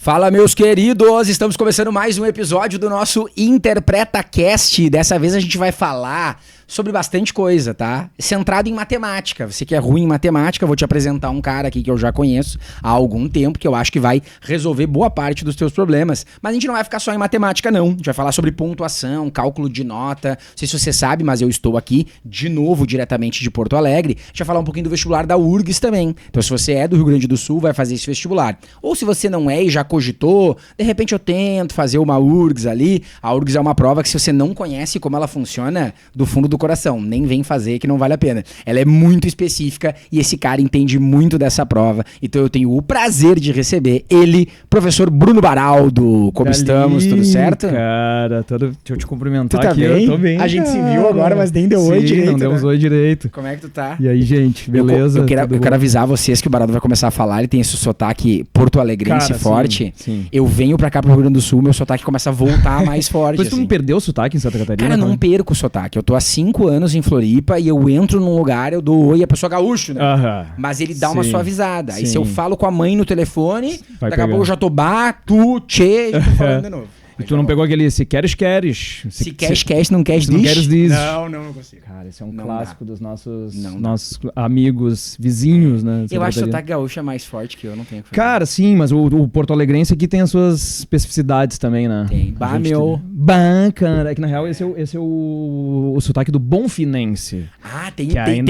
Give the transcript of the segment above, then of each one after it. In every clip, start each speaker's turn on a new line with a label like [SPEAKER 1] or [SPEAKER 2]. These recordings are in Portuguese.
[SPEAKER 1] Fala, meus queridos! Estamos começando mais um episódio do nosso InterpretaCast. Dessa vez a gente vai falar sobre bastante coisa, tá? Centrado em matemática. Você que é ruim em matemática, eu vou te apresentar um cara aqui que eu já conheço há algum tempo, que eu acho que vai resolver boa parte dos teus problemas. Mas a gente não vai ficar só em matemática, não. A gente vai falar sobre pontuação, cálculo de nota. Não sei se você sabe, mas eu estou aqui, de novo, diretamente de Porto Alegre. A gente vai falar um pouquinho do vestibular da URGS também. Então, se você é do Rio Grande do Sul, vai fazer esse vestibular. Ou se você não é e já cogitou, de repente eu tento fazer uma URGS ali. A URGS é uma prova que, se você não conhece como ela funciona, do fundo do coração, nem vem fazer, que não vale a pena. Ela é muito específica e esse cara entende muito dessa prova. Então eu tenho o prazer de receber ele, professor Bruno Baraldo. Como estamos? Tudo certo?
[SPEAKER 2] Cara, deixa eu te cumprimentar
[SPEAKER 1] tu tá
[SPEAKER 2] aqui.
[SPEAKER 1] Bem?
[SPEAKER 2] Eu tô bem.
[SPEAKER 1] A gente se viu agora, mas nem deu
[SPEAKER 2] Sim,
[SPEAKER 1] oi direito.
[SPEAKER 2] Não demos
[SPEAKER 1] né?
[SPEAKER 2] oi direito.
[SPEAKER 1] Como é que tu tá?
[SPEAKER 2] E aí, gente, beleza?
[SPEAKER 1] Eu quero avisar vocês que o Baraldo vai começar a falar. Ele tem esse sotaque porto-alegrense, cara, forte.
[SPEAKER 2] Sim.
[SPEAKER 1] Eu venho pra cá pro Rio Grande do Sul, meu sotaque começa a voltar mais forte.
[SPEAKER 2] Mas tu não perdeu o sotaque em Santa Catarina?
[SPEAKER 1] Cara, não perco o sotaque. Eu tô há 5 anos em Floripa e eu entro num lugar, eu dou oi, a pessoa gaúcho, né? Mas ele dá uma suavizada. Aí se eu falo com a mãe no telefone, daqui a pouco eu já tô tu, tchê, já tô falando de novo.
[SPEAKER 2] E tu não pegou aquele se queres, queres.
[SPEAKER 1] Se queres, não queres,
[SPEAKER 2] não queres, diz.
[SPEAKER 1] Não consigo.
[SPEAKER 2] Cara, esse é um clássico dos nossos amigos, vizinhos, né?
[SPEAKER 1] Eu acho que o sotaque gaúcho é mais forte que eu, não tenho que fazer.
[SPEAKER 2] Cara, sim, mas o porto-alegrense aqui tem as suas especificidades também, né?
[SPEAKER 1] Tem.
[SPEAKER 2] Cara. É que na real esse é o sotaque do bonfinense.
[SPEAKER 1] Ah, tem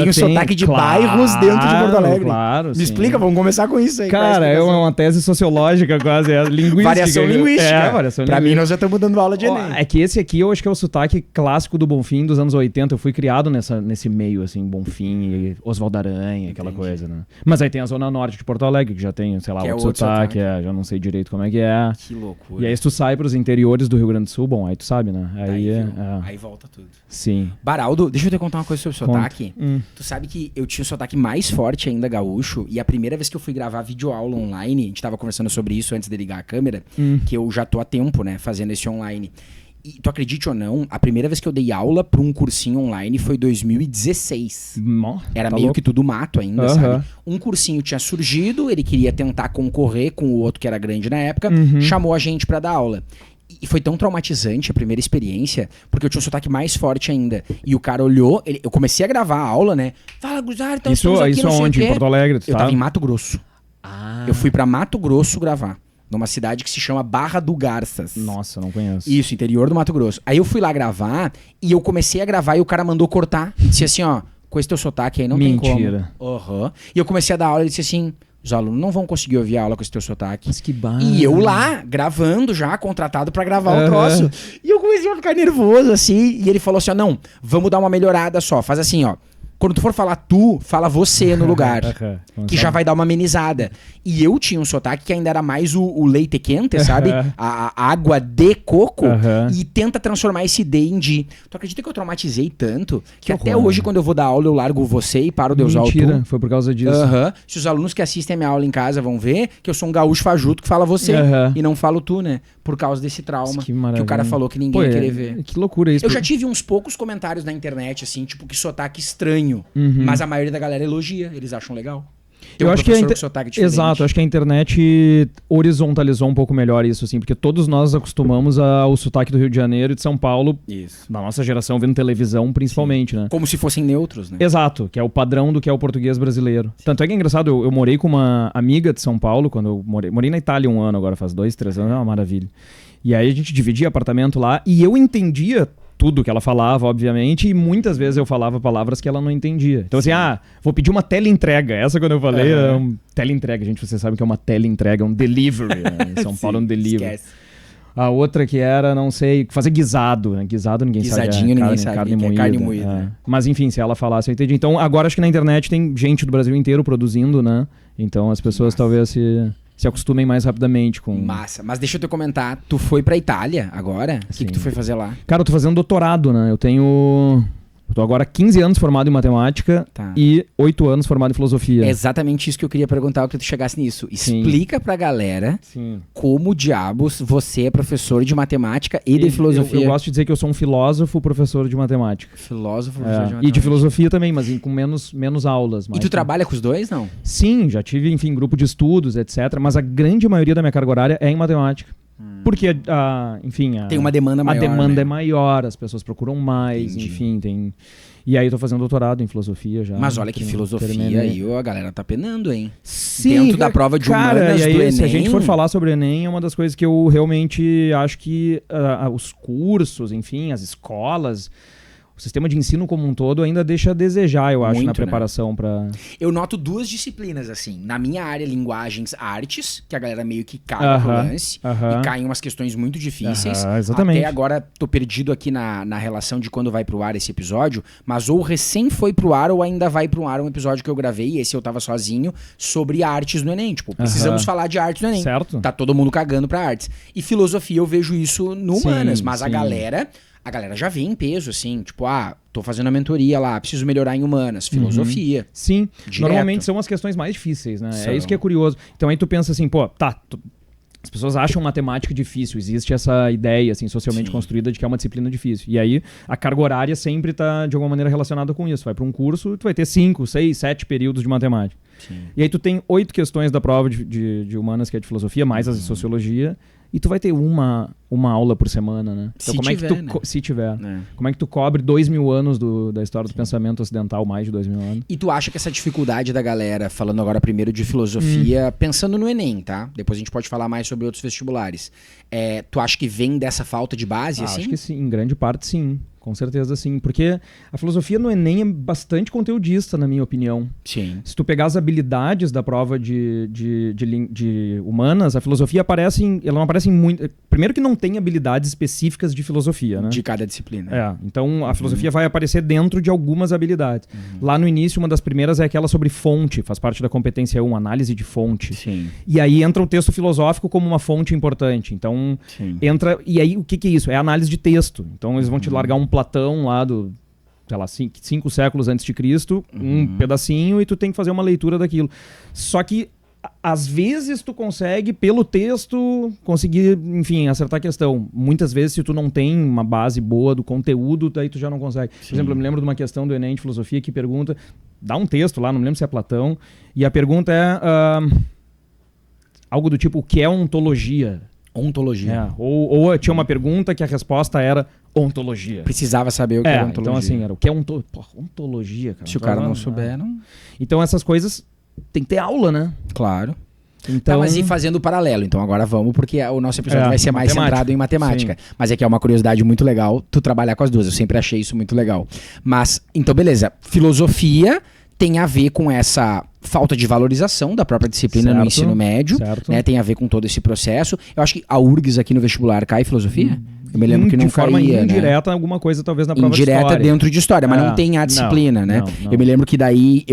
[SPEAKER 1] o sotaque de bairros dentro de Porto Alegre.
[SPEAKER 2] Claro,
[SPEAKER 1] Me explica, vamos começar com isso aí.
[SPEAKER 2] Cara, é uma tese sociológica quase, é linguística.
[SPEAKER 1] Variação linguística.
[SPEAKER 2] Variação
[SPEAKER 1] pra mim, nós já estamos dando aula de Enem.
[SPEAKER 2] É que esse aqui eu acho que é o sotaque clássico do Bonfim dos anos 80. Eu fui criado nesse meio, assim, Bonfim e Oswaldo Aranha, aquela coisa, né? Mas aí tem a zona norte de Porto Alegre, que já tem, sei lá, outro sotaque. Já não sei direito como é que é.
[SPEAKER 1] Que loucura.
[SPEAKER 2] E aí se tu sai pros interiores do Rio Grande do Sul, bom, aí tu sabe, né?
[SPEAKER 1] Aí volta tudo.
[SPEAKER 2] Sim.
[SPEAKER 1] Baraldo, deixa eu te contar uma coisa sobre o sotaque. Tu sabe que eu tinha o sotaque mais forte ainda gaúcho, e a primeira vez que eu fui gravar videoaula online, a gente tava conversando sobre isso antes de ligar a câmera, que eu já tô há tempo, né, fazendo esse online. E tu acredite ou não, a primeira vez que eu dei aula pra um cursinho online foi em 2016. Era meio que tudo mato ainda, sabe? Um cursinho tinha surgido, ele queria tentar concorrer com o outro que era grande na época, chamou a gente pra dar aula. E foi tão traumatizante a primeira experiência, porque eu tinha um sotaque mais forte ainda. E o cara olhou, eu comecei a gravar a aula, né? Fala, Guzar, então
[SPEAKER 2] isso
[SPEAKER 1] aqui, não sei
[SPEAKER 2] onde? Em Porto Alegre?
[SPEAKER 1] Eu tava em Mato Grosso. Eu fui pra Mato Grosso gravar. Numa cidade que se chama Barra do Garças.
[SPEAKER 2] Nossa, não conheço.
[SPEAKER 1] Isso, interior do Mato Grosso. Aí eu fui lá gravar e eu comecei a gravar e o cara mandou cortar. E disse assim, ó, com esse teu sotaque aí não tem como.
[SPEAKER 2] Mentira.
[SPEAKER 1] E eu comecei a dar aula e disse assim, os alunos não vão conseguir ouvir a aula com esse teu sotaque.
[SPEAKER 2] Mas que barra.
[SPEAKER 1] E eu lá, gravando já, contratado pra gravar o troço. E eu comecei a ficar nervoso, assim. E ele falou assim, ó, não, vamos dar uma melhorada só. Faz assim, ó. Quando tu for falar tu, fala você no lugar. Que já vai dar uma amenizada. E eu tinha um sotaque que ainda era mais o leite quente, sabe? A água de coco. E tenta transformar esse D em di. Tu acredita que eu traumatizei tanto? Que até hoje, quando eu vou dar aula, eu largo você e paro de usar o tu.
[SPEAKER 2] Mentira, foi por causa disso.
[SPEAKER 1] Se os alunos que assistem a minha aula em casa vão ver que eu sou um gaúcho fajuto que fala você. E não falo tu, né? Por causa desse trauma. Que o cara falou que ninguém ia querer ver.
[SPEAKER 2] Que loucura isso.
[SPEAKER 1] Eu já tive uns poucos comentários na internet, assim, tipo, que sotaque estranho. Mas a maioria da galera elogia, eles acham legal.
[SPEAKER 2] Eu acho que exato, acho que a internet horizontalizou um pouco melhor isso, assim, porque todos nós acostumamos ao sotaque do Rio de Janeiro e de São Paulo, da nossa geração, vendo televisão principalmente, né?
[SPEAKER 1] Como se fossem neutros, né?
[SPEAKER 2] Exato, que é o padrão do que é o português brasileiro. Tanto é que é engraçado, eu morei com uma amiga de São Paulo, quando eu morei na Itália 1 ano, agora faz 2, 3 anos, é uma maravilha. E aí a gente dividia apartamento lá e eu entendia tudo que ela falava, obviamente, e muitas vezes eu falava palavras que ela não entendia. Então assim, vou pedir uma teleentrega. Essa quando eu falei, teleentrega, gente, vocês sabem que é uma teleentrega, um delivery, né? Em São Paulo é um delivery. Esquece. A outra que era, não sei, fazer guisado, né? Guisado ninguém sabe.
[SPEAKER 1] Guisadinho ninguém sabe, carne moída.
[SPEAKER 2] Mas enfim, se ela falasse, eu entendi. Então agora acho que na internet tem gente do Brasil inteiro produzindo, né? Então as pessoas talvez se acostumem mais rapidamente com...
[SPEAKER 1] Massa. Mas deixa eu te comentar, tu foi pra Itália agora? O que tu foi fazer lá?
[SPEAKER 2] Cara, eu tô fazendo doutorado, né? Eu tenho Eu tô agora 15 anos formado em matemática e 8 anos formado em filosofia.
[SPEAKER 1] É exatamente isso que eu queria perguntar, eu queria que tu chegasse nisso. Explica pra galera como diabos você é professor de matemática e de filosofia.
[SPEAKER 2] Eu gosto de dizer que eu sou um filósofo professor de matemática.
[SPEAKER 1] Filósofo professor de matemática.
[SPEAKER 2] E de filosofia também, mas com menos aulas.
[SPEAKER 1] E tu trabalha com os dois, não?
[SPEAKER 2] Sim, já tive, enfim, grupo de estudos, etc. Mas a grande maioria da minha carga horária é em matemática. Porque, enfim...
[SPEAKER 1] tem uma demanda maior,
[SPEAKER 2] a demanda, né? É
[SPEAKER 1] né?
[SPEAKER 2] maior, as pessoas procuram mais, enfim, tem... E aí eu tô fazendo doutorado em filosofia já.
[SPEAKER 1] Mas olha que filosofia aí a galera tá penando, hein?
[SPEAKER 2] Sim,
[SPEAKER 1] dentro da prova de humanas
[SPEAKER 2] e aí,
[SPEAKER 1] do Enem...
[SPEAKER 2] se a gente for falar sobre o Enem, é uma das coisas que eu realmente acho que os cursos, enfim, as escolas... O sistema de ensino como um todo ainda deixa a desejar, eu acho,
[SPEAKER 1] muito,
[SPEAKER 2] na preparação para...
[SPEAKER 1] Eu noto duas disciplinas, assim. Na minha área, linguagens, artes, que a galera meio que cai pro lance. E cai em umas questões muito difíceis.
[SPEAKER 2] Exatamente.
[SPEAKER 1] Até agora, tô perdido aqui na relação de quando vai pro ar esse episódio. Mas ou recém foi pro ar ou ainda vai pro ar um episódio que eu gravei, esse eu tava sozinho, sobre artes no Enem. Tipo, precisamos falar de artes no Enem.
[SPEAKER 2] Certo.
[SPEAKER 1] Tá todo mundo cagando pra artes. E filosofia eu vejo isso no Humanas, mas a galera já vê em peso, assim, tipo, tô fazendo a mentoria lá, preciso melhorar em humanas, filosofia.
[SPEAKER 2] Sim,
[SPEAKER 1] direto.
[SPEAKER 2] Normalmente são as questões mais difíceis, né? É isso que é curioso. Então aí tu pensa assim, as pessoas acham matemática difícil, existe essa ideia, assim, socialmente construída de que é uma disciplina difícil. E aí a carga horária sempre tá, de alguma maneira, relacionada com isso. Vai para um curso, tu vai ter 5, 6, 7 períodos de matemática. Sim. E aí tu tem 8 questões da prova de humanas, que é de filosofia, mais as de sociologia, e tu vai ter uma aula por semana, né? Então, se tiver. Como é que tu cobre 2.000 anos da história do pensamento ocidental, mais de 2.000 anos?
[SPEAKER 1] E tu acha que essa dificuldade da galera, falando agora primeiro de filosofia, pensando no Enem, tá? Depois a gente pode falar mais sobre outros vestibulares. Tu acha que vem dessa falta de base, assim?
[SPEAKER 2] Acho que sim, em grande parte sim. Com certeza sim, porque a filosofia no Enem é bastante conteudista, na minha opinião.
[SPEAKER 1] Sim.
[SPEAKER 2] Se tu pegar as habilidades da prova de humanas, a filosofia ela não aparece muito... Primeiro que não tem habilidades específicas de filosofia, né?
[SPEAKER 1] De cada disciplina.
[SPEAKER 2] Então a filosofia vai aparecer dentro de algumas habilidades. Lá no início, uma das primeiras é aquela sobre fonte, faz parte da competência 1, análise de fonte.
[SPEAKER 1] Sim.
[SPEAKER 2] E aí entra o texto filosófico como uma fonte importante. Então entra... E aí o que é isso? É análise de texto. Então eles vão te largar um Platão lá do, sei lá, 5 séculos antes de Cristo, um pedacinho, e tu tem que fazer uma leitura daquilo. Só que, às vezes, tu consegue, pelo texto, conseguir, enfim, acertar a questão. Muitas vezes, se tu não tem uma base boa do conteúdo, daí tu já não consegue. Por exemplo, eu me lembro de uma questão do Enem de filosofia que pergunta, dá um texto lá, não me lembro se é Platão, e a pergunta é algo do tipo, o que é ontologia?
[SPEAKER 1] Ontologia.
[SPEAKER 2] Ou tinha uma pergunta que a resposta era ontologia.
[SPEAKER 1] Precisava saber o que era ontologia.
[SPEAKER 2] Então assim, era o que é ontologia, cara.
[SPEAKER 1] Se o cara não souber, não...
[SPEAKER 2] Então essas coisas tem que ter aula, né?
[SPEAKER 1] Claro.
[SPEAKER 2] Então...
[SPEAKER 1] mas e fazendo o paralelo, então agora vamos, porque o nosso episódio vai ser mais centrado em matemática. Sim. Mas é que é uma curiosidade muito legal tu trabalhar com as duas, eu sempre achei isso muito legal. Mas, então beleza, filosofia tem a ver com essa falta de valorização da própria disciplina no ensino médio, né? Tem a ver com todo esse processo. Eu acho que a URGS aqui no vestibular cai filosofia? Eu me lembro que não caía,
[SPEAKER 2] de forma indireta, né? Alguma coisa talvez na prova
[SPEAKER 1] indireta
[SPEAKER 2] de história.
[SPEAKER 1] Dentro de história, mas não tem a disciplina, né? Não. Eu me lembro que daí,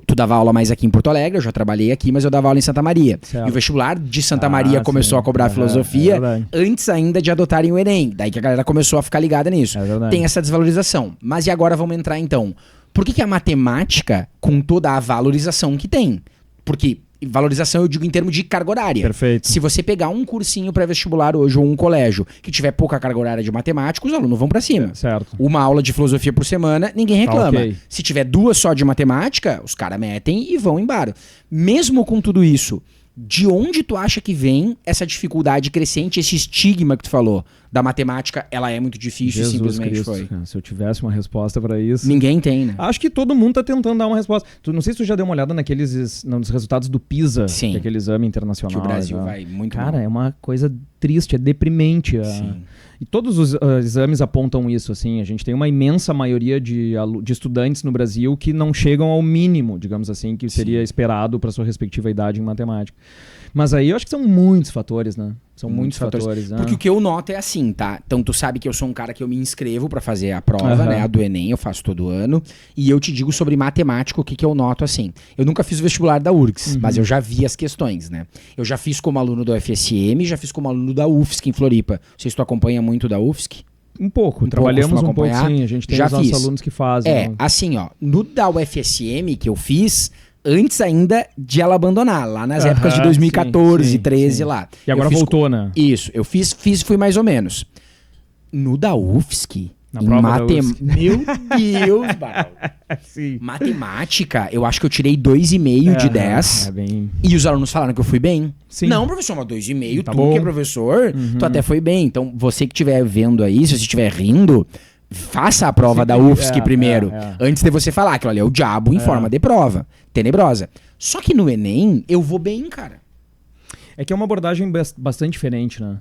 [SPEAKER 1] tu dava aula mais aqui em Porto Alegre, eu já trabalhei aqui, mas eu dava aula em Santa Maria. Certo. E o vestibular de Santa Maria começou a cobrar filosofia antes ainda de adotarem o Enem. Daí que a galera começou a ficar ligada nisso. Tem essa desvalorização. Mas e agora vamos entrar então? Por que a matemática, com toda a valorização que tem? Porque valorização eu digo em termos de carga horária.
[SPEAKER 2] Perfeito.
[SPEAKER 1] Se você pegar um cursinho pré-vestibular hoje ou um colégio que tiver pouca carga horária de matemática, os alunos vão pra cima.
[SPEAKER 2] Certo.
[SPEAKER 1] Uma aula de filosofia por semana, ninguém reclama.
[SPEAKER 2] Okay.
[SPEAKER 1] Se tiver 2 só de matemática, os caras metem e vão embora. Mesmo com tudo isso, de onde tu acha que vem essa dificuldade crescente, esse estigma que tu falou? Da matemática, ela é muito difícil,
[SPEAKER 2] Jesus
[SPEAKER 1] simplesmente
[SPEAKER 2] Cristo,
[SPEAKER 1] foi.
[SPEAKER 2] Cara, se eu tivesse uma resposta pra isso...
[SPEAKER 1] Ninguém tem, né?
[SPEAKER 2] Acho que todo mundo tá tentando dar uma resposta. Não sei se tu já deu uma olhada nos resultados do PISA,
[SPEAKER 1] Sim.
[SPEAKER 2] que é aquele exame internacional.
[SPEAKER 1] Que o Brasil vai muito
[SPEAKER 2] Cara,
[SPEAKER 1] mal.
[SPEAKER 2] é uma coisa triste, é deprimente.
[SPEAKER 1] Sim.
[SPEAKER 2] E todos os exames apontam isso, assim. A gente tem uma imensa maioria de estudantes no Brasil que não chegam ao mínimo, digamos assim, que seria esperado para sua respectiva idade em matemática. Mas aí eu acho que são muitos fatores, né? São muitos fatores.
[SPEAKER 1] Porque o que eu noto é assim, tá? Então tu sabe que eu sou um cara que eu me inscrevo pra fazer a prova, né? A do Enem, eu faço todo ano. E eu te digo sobre matemática o que eu noto assim. Eu nunca fiz o vestibular da URGS, mas eu já vi as questões, né? Eu já fiz como aluno do UFSM, já fiz como aluno da UFSC em Floripa. Não sei se tu acompanha muito da UFSC.
[SPEAKER 2] Um pouco,
[SPEAKER 1] Um
[SPEAKER 2] trabalhamos
[SPEAKER 1] pouco,
[SPEAKER 2] um pouco
[SPEAKER 1] acompanhar?
[SPEAKER 2] sim, a gente tem
[SPEAKER 1] Já
[SPEAKER 2] os nossos
[SPEAKER 1] fiz.
[SPEAKER 2] alunos que fazem. Né?
[SPEAKER 1] Assim, ó, no da UFSM que eu fiz, antes ainda de ela abandonar, lá nas épocas de 2014, 13 lá.
[SPEAKER 2] E agora
[SPEAKER 1] Eu fiz
[SPEAKER 2] voltou, né?
[SPEAKER 1] Isso, eu fiz e fui mais ou menos. No da UFSC,
[SPEAKER 2] Na prova da UFSC.
[SPEAKER 1] Meu Deus, Barão.
[SPEAKER 2] Sim.
[SPEAKER 1] Matemática, eu acho que eu tirei 2,5 de 10.
[SPEAKER 2] É bem...
[SPEAKER 1] E os alunos falaram que eu fui bem.
[SPEAKER 2] Sim.
[SPEAKER 1] Não, professor, mas 2,5,
[SPEAKER 2] Tá
[SPEAKER 1] tu
[SPEAKER 2] bom.
[SPEAKER 1] que é professor, tu até foi bem. Então, você que estiver vendo aí, se você estiver rindo, faça a prova da UFSC primeiro. Antes de você falar, aquilo ali é o diabo em forma de prova. Tenebrosa. Só que no Enem, eu vou bem, cara.
[SPEAKER 2] É que é uma abordagem bastante diferente, né?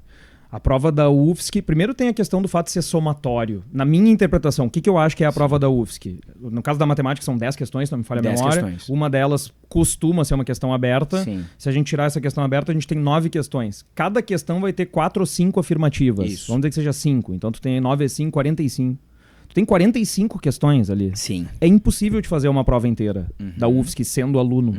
[SPEAKER 2] A prova da UFSC, primeiro tem a questão do fato de ser somatório. Na minha interpretação, o que eu acho que é a prova da UFSC? No caso da matemática são 10 questões, não me falha a
[SPEAKER 1] 10
[SPEAKER 2] memória.
[SPEAKER 1] questões.
[SPEAKER 2] Uma delas costuma ser uma questão aberta.
[SPEAKER 1] Sim.
[SPEAKER 2] Se a gente tirar essa questão aberta, a gente tem 9 questões. Cada questão vai ter 4 ou 5 afirmativas.
[SPEAKER 1] Isso.
[SPEAKER 2] Vamos dizer que seja 5. Então tu tem 9 vezes 5, 45. Tu tem 45 questões ali.
[SPEAKER 1] Sim.
[SPEAKER 2] É impossível de fazer uma prova inteira da UFSC sendo aluno.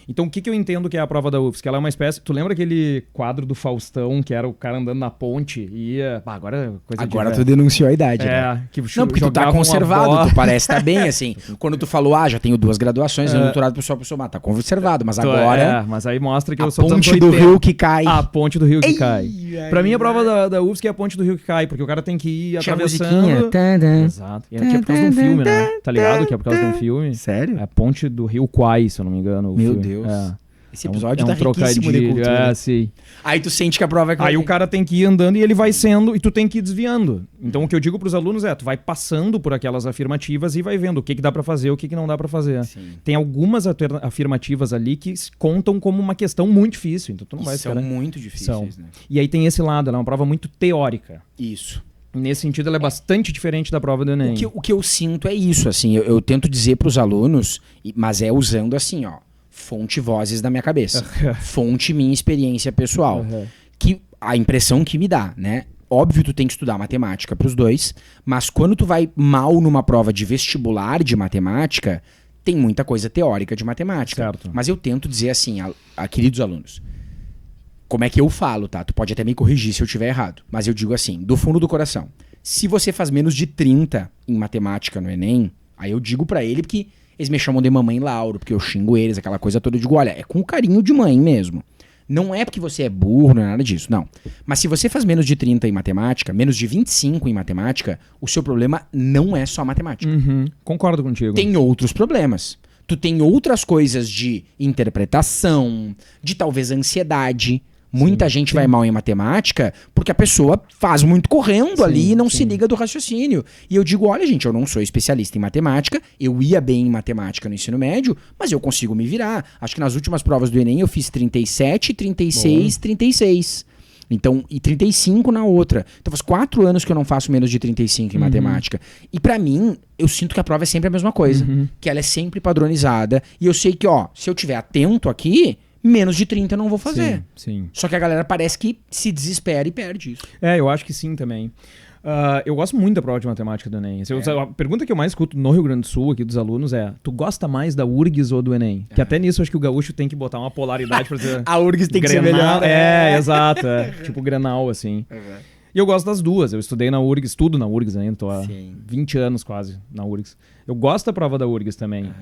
[SPEAKER 2] Então, o que eu entendo que é a prova da UFSC? Ela é uma espécie... Tu lembra aquele quadro do Faustão, que era o cara andando na ponte e ia... Bah, agora é coisa
[SPEAKER 1] Agora
[SPEAKER 2] de...
[SPEAKER 1] tu denunciou a idade, né?
[SPEAKER 2] Que
[SPEAKER 1] Não, porque tu tá
[SPEAKER 2] jogavam uma
[SPEAKER 1] conservado,
[SPEAKER 2] bola.
[SPEAKER 1] tu parece estar bem, assim. Quando tu falou, já tenho 2 graduações, doutorado pessoal, tá conservado, mas agora...
[SPEAKER 2] mas aí mostra que
[SPEAKER 1] a
[SPEAKER 2] eu sou dos anos
[SPEAKER 1] ponte do
[SPEAKER 2] 80.
[SPEAKER 1] rio que cai.
[SPEAKER 2] A ponte do rio que
[SPEAKER 1] Ei,
[SPEAKER 2] cai.
[SPEAKER 1] ai,
[SPEAKER 2] Pra mim, a prova da UFSC é a ponte do rio que cai, porque o cara tem que ir
[SPEAKER 1] Tinha
[SPEAKER 2] atravessando...
[SPEAKER 1] musiquinha.
[SPEAKER 2] Exato. E aqui é por causa de um filme, né? Tá ligado que é por causa de um filme?
[SPEAKER 1] Sério?
[SPEAKER 2] É a ponte do rio Kwai, se eu não me engano. o
[SPEAKER 1] Meu
[SPEAKER 2] filme.
[SPEAKER 1] Deus.
[SPEAKER 2] É.
[SPEAKER 1] Esse episódio
[SPEAKER 2] é
[SPEAKER 1] tá
[SPEAKER 2] um
[SPEAKER 1] riquíssimo de
[SPEAKER 2] trocadilho.
[SPEAKER 1] cultura.
[SPEAKER 2] Sim.
[SPEAKER 1] Aí tu sente que a prova é...
[SPEAKER 2] Aí o cara tem que ir andando e ele vai sendo, e tu tem que ir desviando. Então o que eu digo pros alunos é, tu vai passando por aquelas afirmativas e vai vendo o que dá pra fazer, o que não dá pra fazer.
[SPEAKER 1] Sim.
[SPEAKER 2] Tem algumas afirmativas ali que contam como uma questão muito difícil, então tu não vai
[SPEAKER 1] São
[SPEAKER 2] esperar.
[SPEAKER 1] muito difíceis,
[SPEAKER 2] São.
[SPEAKER 1] né?
[SPEAKER 2] E aí tem esse lado, ela é uma prova muito teórica.
[SPEAKER 1] Isso.
[SPEAKER 2] Nesse sentido, ela é bastante diferente da prova do Enem.
[SPEAKER 1] O que eu sinto é isso, assim, eu tento dizer pros alunos, mas é usando assim, ó, fonte vozes da minha cabeça, fonte minha experiência pessoal, que a impressão que me dá, né? Óbvio, tu tem que estudar matemática pros dois, mas quando tu vai mal numa prova de vestibular de matemática, tem muita coisa teórica de matemática.
[SPEAKER 2] Certo.
[SPEAKER 1] Mas eu tento dizer assim, a queridos alunos, como é que eu falo, tá? Tu pode até me corrigir se eu estiver errado, mas eu digo assim, do fundo do coração, se você faz menos de 30 em matemática no Enem, aí eu digo pra ele porque eles me chamam de mamãe Lauro, porque eu xingo eles, aquela coisa toda. Eu digo, olha, é com carinho de mãe mesmo. Não é porque você é burro, não é nada disso, não. Mas se você faz menos de 30 em matemática, menos de 25 em matemática, o seu problema não é só matemática.
[SPEAKER 2] Concordo contigo.
[SPEAKER 1] Tem outros problemas. Tu tem outras coisas de interpretação, de talvez ansiedade. Muita gente vai mal em matemática porque a pessoa faz muito correndo ali e não se liga do raciocínio. E eu digo, olha gente, eu não sou especialista em matemática, eu ia bem em matemática no ensino médio, mas eu consigo me virar. Acho que nas últimas provas do Enem eu fiz 37, 36, 36. Então, e 35 na outra. Então faz 4 anos que eu não faço menos de 35 em matemática. E pra mim, eu sinto que a prova é sempre a mesma coisa. Que ela é sempre padronizada. E eu sei que, ó, se eu tiver atento aqui, menos de 30 eu não vou fazer.
[SPEAKER 2] Sim.
[SPEAKER 1] Só que a galera parece que se desespera e perde isso.
[SPEAKER 2] Eu acho que sim também. Eu gosto muito da prova de matemática do Enem. A pergunta que eu mais escuto no Rio Grande do Sul, aqui dos alunos, é: tu gosta mais da URGS ou do Enem? Que até nisso eu acho que o gaúcho tem que botar uma polaridade pra dizer.
[SPEAKER 1] A URGS tem que ser
[SPEAKER 2] Grenal,
[SPEAKER 1] melhor.
[SPEAKER 2] Exato. Tipo Grenal, assim. E eu gosto das duas. Eu estudei na URGS, estudo na URGS ainda, tô há 20 anos quase na URGS. Eu gosto da prova da URGS também.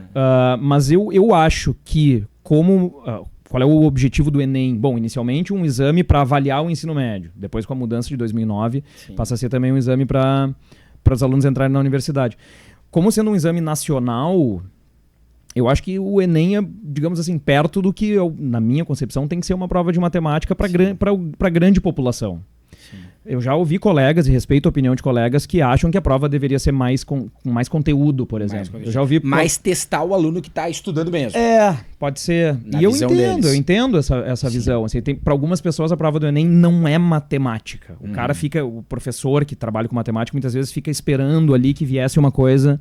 [SPEAKER 2] Mas eu acho que, qual é o objetivo do Enem? Bom, inicialmente um exame para avaliar o ensino médio. Depois, com a mudança de 2009, passa a ser também um exame para os alunos entrarem na universidade. Como sendo um exame nacional, eu acho que o Enem é, digamos assim, perto do que, na minha concepção, tem que ser uma prova de matemática para grande população. Eu já ouvi colegas, e respeito a opinião de colegas, que acham que a prova deveria ser com mais conteúdo, por exemplo. Eu já ouvi...
[SPEAKER 1] Mais testar o aluno que está estudando mesmo.
[SPEAKER 2] Pode ser.
[SPEAKER 1] Na
[SPEAKER 2] e eu
[SPEAKER 1] visão
[SPEAKER 2] entendo,
[SPEAKER 1] deles.
[SPEAKER 2] eu entendo essa visão. Assim, para algumas pessoas a prova do Enem não é matemática. O cara fica, o professor que trabalha com matemática, muitas vezes fica esperando ali que viesse uma coisa,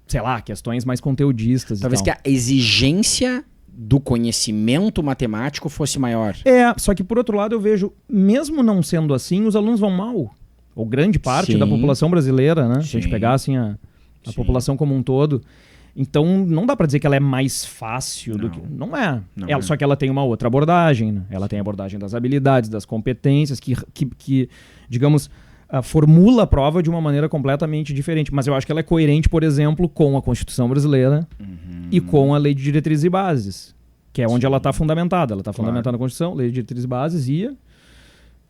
[SPEAKER 2] sei lá, questões mais conteudistas.
[SPEAKER 1] Talvez que a exigência do conhecimento matemático fosse maior.
[SPEAKER 2] Só que por outro lado eu vejo, mesmo não sendo assim, os alunos vão mal. Ou grande parte da população brasileira, né? Se a gente pegar assim a população como um todo. Então não dá pra dizer que ela é mais fácil do que... Não é. Só que ela tem uma outra abordagem, né? Ela tem a abordagem das habilidades, das competências, que digamos, formula a prova de uma maneira completamente diferente. Mas eu acho que ela é coerente, por exemplo, com a Constituição brasileira e com a Lei de Diretrizes e Bases, que é onde ela está fundamentada. Ela está fundamentada na Constituição, Lei de Diretrizes e Bases e...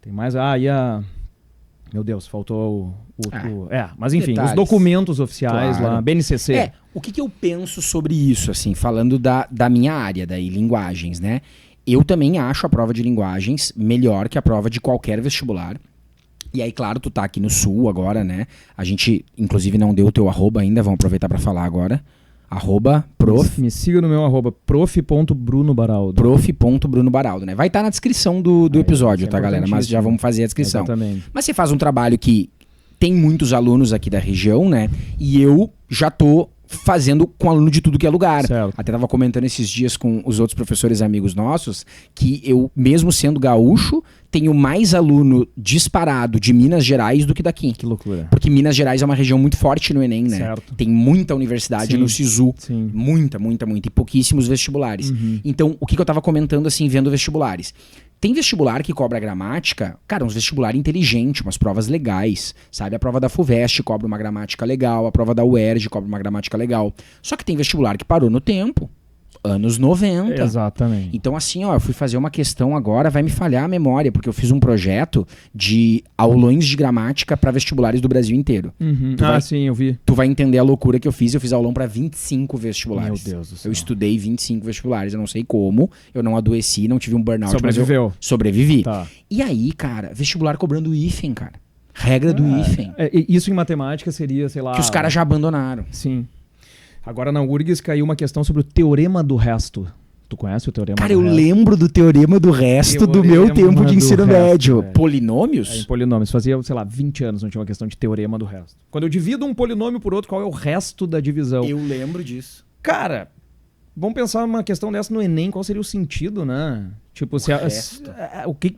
[SPEAKER 2] Tem mais... Meu Deus, faltou mas enfim, detalhes. Os documentos oficiais lá, BNCC.
[SPEAKER 1] O que eu penso sobre isso, assim, falando da minha área, daí, linguagens, né? Eu também acho a prova de linguagens melhor que a prova de qualquer vestibular. E aí, claro, tu tá aqui no Sul agora, né? A gente, inclusive, não deu o teu arroba ainda, vamos aproveitar pra falar agora. @prof.
[SPEAKER 2] Me siga no meu prof.brunobaraldo.
[SPEAKER 1] Prof.brunobaraldo, né? Vai estar na descrição do episódio, tá, galera? Mas já vamos fazer a descrição.
[SPEAKER 2] Exatamente.
[SPEAKER 1] Mas você faz um trabalho que tem muitos alunos aqui da região, né? E eu já tô fazendo com aluno de tudo que é lugar.
[SPEAKER 2] Certo.
[SPEAKER 1] Até tava comentando esses dias com os outros professores amigos nossos que eu, mesmo sendo gaúcho, tenho mais aluno disparado de Minas Gerais do que daqui.
[SPEAKER 2] Que loucura.
[SPEAKER 1] Porque Minas Gerais é uma região muito forte no Enem, né?
[SPEAKER 2] Certo.
[SPEAKER 1] Tem muita universidade no SISU.
[SPEAKER 2] Sim.
[SPEAKER 1] Muita. E pouquíssimos vestibulares. Então, o que eu tava comentando, assim, vendo vestibulares? Tem vestibular que cobra gramática, cara, uns vestibular inteligente, umas provas legais, sabe? A prova da FUVEST cobra uma gramática legal, a prova da UERJ cobra uma gramática legal. Só que tem vestibular que parou no tempo. Anos 90.
[SPEAKER 2] Exatamente.
[SPEAKER 1] Então, assim, eu fui fazer uma questão agora, vai me falhar a memória, porque eu fiz um projeto de aulões de gramática para vestibulares do Brasil inteiro.
[SPEAKER 2] Sim, eu vi.
[SPEAKER 1] Tu vai entender a loucura que eu fiz aulão para 25 vestibulares.
[SPEAKER 2] Meu Deus do céu.
[SPEAKER 1] Eu estudei 25 vestibulares, eu não sei como, eu não adoeci, não tive um burnout.
[SPEAKER 2] Sobreviveu.
[SPEAKER 1] Mas eu sobrevivi.
[SPEAKER 2] Tá.
[SPEAKER 1] E aí, cara, vestibular cobrando hífen, cara. Regra do hífen.
[SPEAKER 2] Isso em matemática seria, sei lá...
[SPEAKER 1] Que os caras já abandonaram.
[SPEAKER 2] Sim. Agora na URGS caiu uma questão sobre o teorema do resto. Tu conhece o teorema do resto?
[SPEAKER 1] Cara, eu lembro do teorema do resto do meu tempo de ensino médio.
[SPEAKER 2] Velho.
[SPEAKER 1] Polinômios?
[SPEAKER 2] Em polinômios. Fazia, sei lá, 20 anos não tinha uma questão de teorema do resto. Quando eu divido um polinômio por outro, qual é o resto da divisão?
[SPEAKER 1] Eu lembro disso.
[SPEAKER 2] Cara, vamos pensar numa questão dessa no Enem, qual seria o sentido, né? Tipo,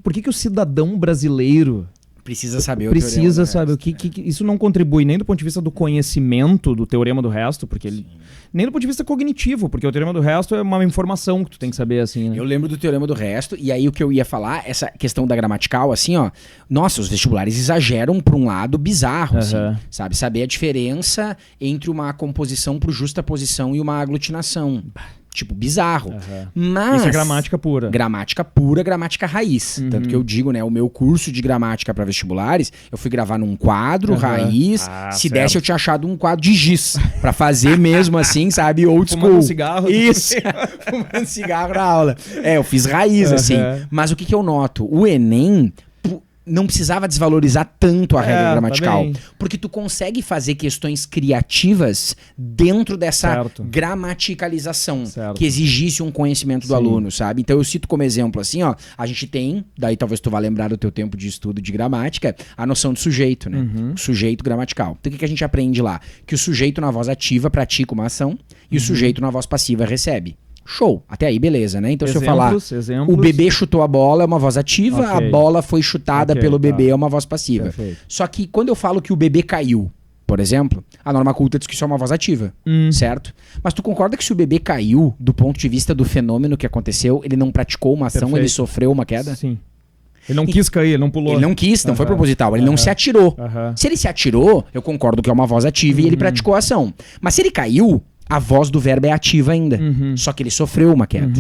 [SPEAKER 2] por que o cidadão brasileiro...
[SPEAKER 1] Precisa saber o
[SPEAKER 2] Precisa saber. Isso não contribui nem do ponto de vista do conhecimento do teorema do resto, porque ele... Nem do ponto de vista cognitivo, porque o teorema do resto é uma informação que tu tem que saber, assim, né?
[SPEAKER 1] Eu lembro do teorema do resto, e aí o que eu ia falar, essa questão da gramatical, assim, ó... Nossa, os vestibulares exageram pra um lado bizarro, assim, sabe? Saber a diferença entre uma composição por justaposição e uma aglutinação. Tipo, bizarro. Mas...
[SPEAKER 2] Isso é gramática pura.
[SPEAKER 1] Gramática pura, gramática raiz. Tanto que eu digo, né, o meu curso de gramática para vestibulares, eu fui gravar num quadro raiz. Se desse, eu tinha achado um quadro de giz. Pra fazer mesmo assim, sabe? Old school.
[SPEAKER 2] Fumando cigarro.
[SPEAKER 1] Isso. Fumando cigarro na aula. Eu fiz raiz, assim. Mas o que eu noto? O Enem... não precisava desvalorizar tanto a regra gramatical.
[SPEAKER 2] Tá,
[SPEAKER 1] porque tu consegue fazer questões criativas dentro dessa gramaticalização que exigisse um conhecimento do aluno, sabe? Então eu cito como exemplo assim, ó, a gente tem, daí talvez tu vá lembrar do teu tempo de estudo de gramática, a noção de sujeito, né? O sujeito gramatical. Então o que a gente aprende lá? Que o sujeito na voz ativa pratica uma ação e o sujeito na voz passiva recebe. Show. Até aí, beleza, né? Então se eu falar, o bebê chutou a bola é uma voz ativa, a bola foi chutada pelo bebê é uma voz passiva.
[SPEAKER 2] Perfeito.
[SPEAKER 1] Só que quando eu falo que o bebê caiu, por exemplo, a norma culta diz que isso é uma voz ativa, certo? Mas tu concorda que se o bebê caiu, do ponto de vista do fenômeno que aconteceu, ele não praticou uma ação, ele sofreu uma queda?
[SPEAKER 2] Sim. Ele não quis cair, ele não pulou.
[SPEAKER 1] Ele não quis, não foi proposital, ele não se atirou. Se ele se atirou, eu concordo que é uma voz ativa e ele praticou a ação. Mas se ele caiu, a voz do verbo é ativa ainda. Só que ele sofreu uma queda.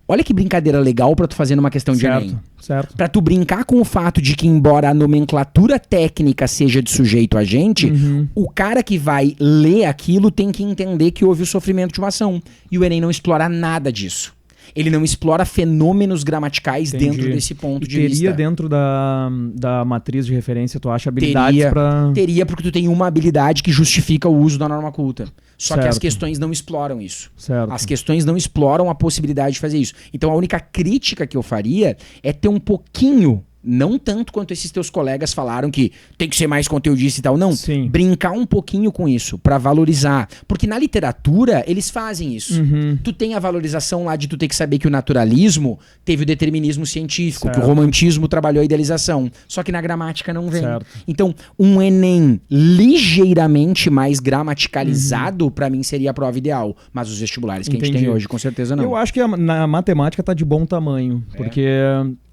[SPEAKER 1] Olha que brincadeira legal pra tu fazer numa questão de Enem.
[SPEAKER 2] Certo.
[SPEAKER 1] Pra tu brincar com o fato de que, embora a nomenclatura técnica seja de sujeito agente, o cara que vai ler aquilo tem que entender que houve o sofrimento de uma ação. E o Enem não explora nada disso. Ele não explora fenômenos gramaticais dentro desse ponto de vista.
[SPEAKER 2] Teria dentro da matriz de referência, tu acha habilidades pra...
[SPEAKER 1] Teria, porque tu tem uma habilidade que justifica o uso da norma culta. Só que as questões não exploram isso. As questões não exploram a possibilidade de fazer isso. Então a única crítica que eu faria é ter um pouquinho... Não tanto quanto esses teus colegas falaram que tem que ser mais conteudista e tal. Não, brincar um pouquinho com isso, pra valorizar. Porque na literatura, eles fazem isso. Tu tem a valorização lá de tu ter que saber que o naturalismo teve o determinismo científico, que o romantismo trabalhou a idealização. Só que na gramática não vem. Então, um Enem ligeiramente mais gramaticalizado, pra mim, seria a prova ideal. Mas os vestibulares que a gente tem hoje, com certeza não.
[SPEAKER 2] Eu acho que na matemática tá de bom tamanho. Porque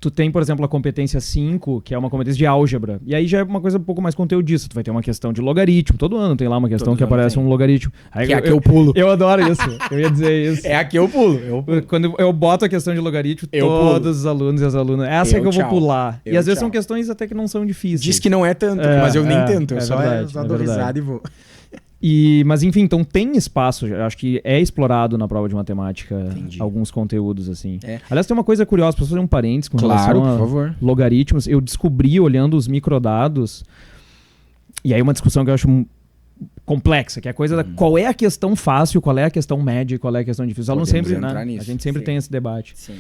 [SPEAKER 2] tu tem, por exemplo, a competência matemática 5, que é uma competência de álgebra. E aí já é uma coisa um pouco mais conteudista. Tu vai ter uma questão de logaritmo. Todo ano tem lá uma questão que aparece um logaritmo. Aí
[SPEAKER 1] Que é a que eu pulo.
[SPEAKER 2] Eu adoro isso. Eu ia dizer isso.
[SPEAKER 1] É a que eu pulo.
[SPEAKER 2] Quando eu boto a questão de logaritmo,
[SPEAKER 1] Eu
[SPEAKER 2] todos os alunos e as alunas, essa é que eu vou pular. E às vezes são questões até que não são difíceis.
[SPEAKER 1] Diz que não é tanto, mas eu nem tento. Eu só dou risada e vou.
[SPEAKER 2] Mas enfim, então tem espaço, eu acho que é explorado na prova de matemática.
[SPEAKER 1] Entendi.
[SPEAKER 2] Alguns conteúdos assim. Aliás, tem uma coisa curiosa, posso fazer um parênteses com
[SPEAKER 1] Claro,
[SPEAKER 2] relação
[SPEAKER 1] por favor.
[SPEAKER 2] logaritmos. Eu descobri olhando os microdados, e aí uma discussão que eu acho complexa, que é a coisa da qual é a questão fácil, qual é a questão média e qual é a questão difícil. Os alunos sempre, né? A gente sempre tem esse debate.
[SPEAKER 1] Sim.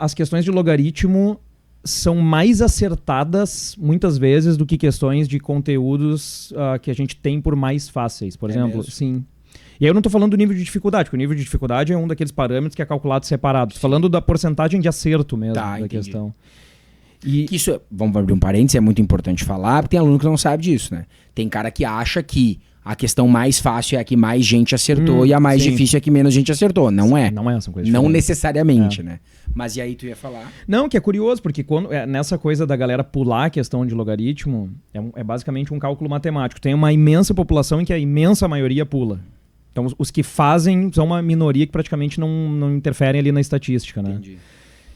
[SPEAKER 2] As questões de logaritmo são mais acertadas, muitas vezes, do que questões de conteúdos que a gente tem por mais fáceis. Por exemplo,
[SPEAKER 1] mesmo?
[SPEAKER 2] sim. E aí eu não estou falando do nível de dificuldade, porque o nível de dificuldade é um daqueles parâmetros que é calculado separado. Estou falando da porcentagem de acerto mesmo da questão.
[SPEAKER 1] Que isso, vamos abrir um parênteses, é muito importante falar, porque tem aluno que não sabe disso, né? Tem cara que acha que a questão mais fácil é a que mais gente acertou e a mais difícil é a que menos gente acertou. Não é.
[SPEAKER 2] Não é, são coisas
[SPEAKER 1] Não
[SPEAKER 2] diferentes.
[SPEAKER 1] necessariamente, né? Mas e aí tu ia falar?
[SPEAKER 2] Não, que é curioso, porque nessa coisa da galera pular a questão de logaritmo, é basicamente um cálculo matemático. Tem uma imensa população em que a imensa maioria pula. Então os que fazem são uma minoria que praticamente não interferem ali na estatística, né?
[SPEAKER 1] Entendi.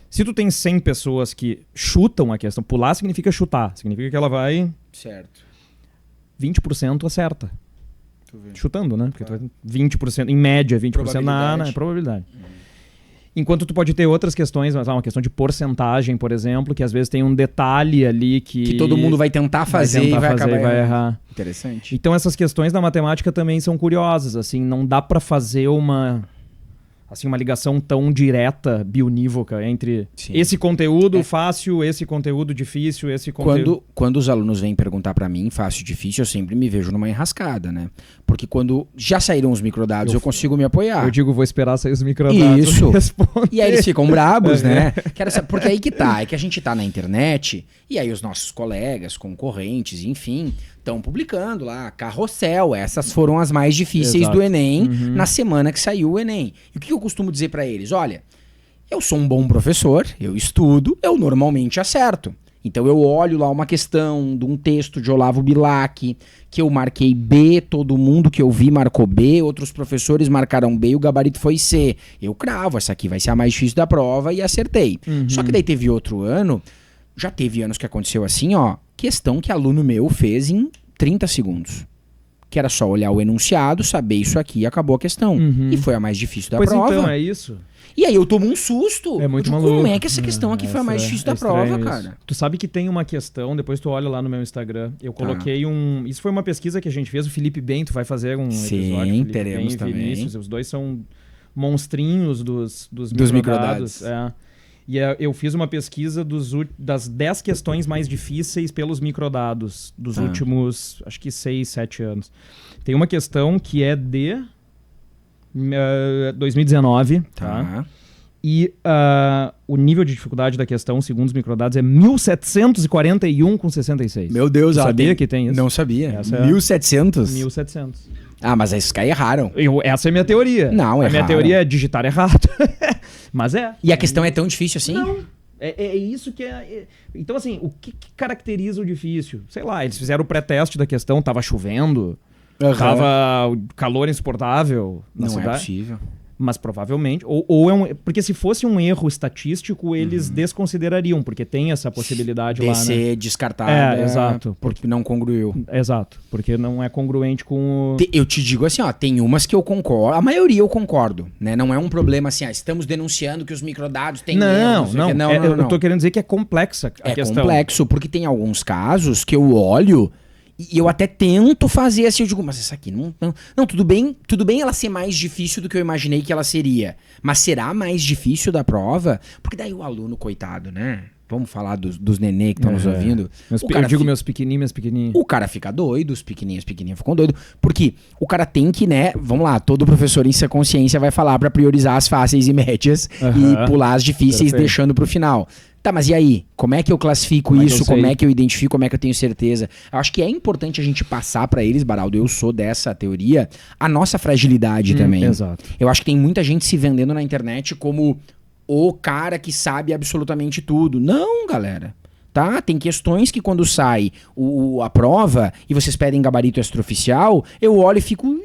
[SPEAKER 2] Se tu tem 100 pessoas que chutam a questão, pular significa chutar. Significa que ela vai...
[SPEAKER 1] Certo.
[SPEAKER 2] 20% acerta. Chutando, né? Porque tu vai 20%, em média, 20% na probabilidade. Enquanto tu pode ter outras questões, mas uma questão de porcentagem, por exemplo, que às vezes tem um detalhe ali que
[SPEAKER 1] todo mundo vai tentar fazer e vai acabar
[SPEAKER 2] errar.
[SPEAKER 1] Interessante.
[SPEAKER 2] Então essas questões da matemática também são curiosas, assim, não dá pra fazer uma ligação tão direta, bionívoca, entre esse conteúdo fácil, esse conteúdo difícil, esse conteúdo...
[SPEAKER 1] Quando os alunos vêm perguntar pra mim, fácil, difícil, eu sempre me vejo numa enrascada, né? Porque quando já saíram os microdados, eu consigo me apoiar.
[SPEAKER 2] Eu digo, vou esperar sair os microdados.
[SPEAKER 1] Isso. E aí eles ficam brabos, né? Porque aí que tá, é que a gente tá na internet, e aí os nossos colegas, concorrentes, enfim... estão publicando lá, carrossel, essas foram as mais difíceis do Enem na semana que saiu o Enem. E o que eu costumo dizer pra eles? Olha, eu sou um bom professor, eu estudo, eu normalmente acerto. Então eu olho lá uma questão de um texto de Olavo Bilac, que eu marquei B, todo mundo que eu vi marcou B, outros professores marcaram B e o gabarito foi C. Eu cravo, essa aqui vai ser a mais difícil da prova e acertei. Só que daí teve outro ano, já teve anos que aconteceu assim, ó, questão que aluno meu fez em 30 segundos. Que era só olhar o enunciado, saber isso aqui e acabou a questão. E foi a mais difícil da prova.
[SPEAKER 2] Pois então, é isso.
[SPEAKER 1] E aí eu tomo um susto.
[SPEAKER 2] É muito
[SPEAKER 1] maluco.
[SPEAKER 2] maluco.
[SPEAKER 1] Como é que essa questão aqui foi a mais difícil da prova, cara?
[SPEAKER 2] Tu sabe que tem uma questão, depois tu olha lá no meu Instagram, eu coloquei Isso foi uma pesquisa que a gente fez, o Felipe Bento vai fazer um episódio.
[SPEAKER 1] Sim, teremos também.
[SPEAKER 2] Vinícius, os dois são monstrinhos dos
[SPEAKER 1] microdados.
[SPEAKER 2] E eu fiz uma pesquisa das 10 questões mais difíceis pelos microdados dos últimos, acho que 6, 7 anos. Tem uma questão que é de 2019, tá? E o nível de dificuldade da questão, segundo os microdados, é 1741,66.
[SPEAKER 1] Meu Deus,
[SPEAKER 2] sabia que tem isso?
[SPEAKER 1] Não sabia.
[SPEAKER 2] Essa
[SPEAKER 1] 1700?
[SPEAKER 2] 1700.
[SPEAKER 1] Ah, mas esses caras erraram.
[SPEAKER 2] Essa é a minha teoria.
[SPEAKER 1] Não,
[SPEAKER 2] a minha teoria é digitar errado. Mas é.
[SPEAKER 1] E a questão é tão difícil assim?
[SPEAKER 2] Não. É isso que é... Então, assim, o que caracteriza o difícil? Sei lá, eles fizeram o pré-teste da questão, tava chovendo, tava calor insuportável na cidade.
[SPEAKER 1] Não é possível.
[SPEAKER 2] Mas provavelmente... porque se fosse um erro estatístico, eles desconsiderariam, porque tem essa possibilidade lá, né?
[SPEAKER 1] ser descartada.
[SPEAKER 2] Exato.
[SPEAKER 1] Porque não congruiu.
[SPEAKER 2] Exato. Porque não é congruente com o...
[SPEAKER 1] Eu te digo assim, ó, tem umas que eu concordo, a maioria eu concordo, né? Não é um problema assim, estamos denunciando que os microdados têm erros. Não.
[SPEAKER 2] Eu tô querendo dizer que é complexa a questão.
[SPEAKER 1] É complexo, porque tem alguns casos que eu olho... E eu até tento fazer assim, eu digo, mas essa aqui não, tudo bem ela ser mais difícil do que eu imaginei que ela seria. Mas será mais difícil da prova? Porque daí o aluno, coitado, né? Vamos falar dos nenê que estão nos ouvindo.
[SPEAKER 2] Meus pequenininhos.
[SPEAKER 1] O cara fica doido, os pequenininhos ficam doidos. Porque o cara tem que, né? Vamos lá, todo professor em sua consciência vai falar pra priorizar as fáceis e médias e pular as difíceis, deixando pro final. Tá, mas e aí? Como é que eu classifico isso? Como é que eu identifico? Como é que eu tenho certeza? Eu acho que é importante a gente passar pra eles, Baraldo, eu sou dessa teoria, a nossa fragilidade também.
[SPEAKER 2] Exato.
[SPEAKER 1] Eu acho que tem muita gente se vendendo na internet como o cara que sabe absolutamente tudo. Não, galera. tá? Tem questões que quando sai a prova e vocês pedem gabarito extraoficial, eu olho e fico,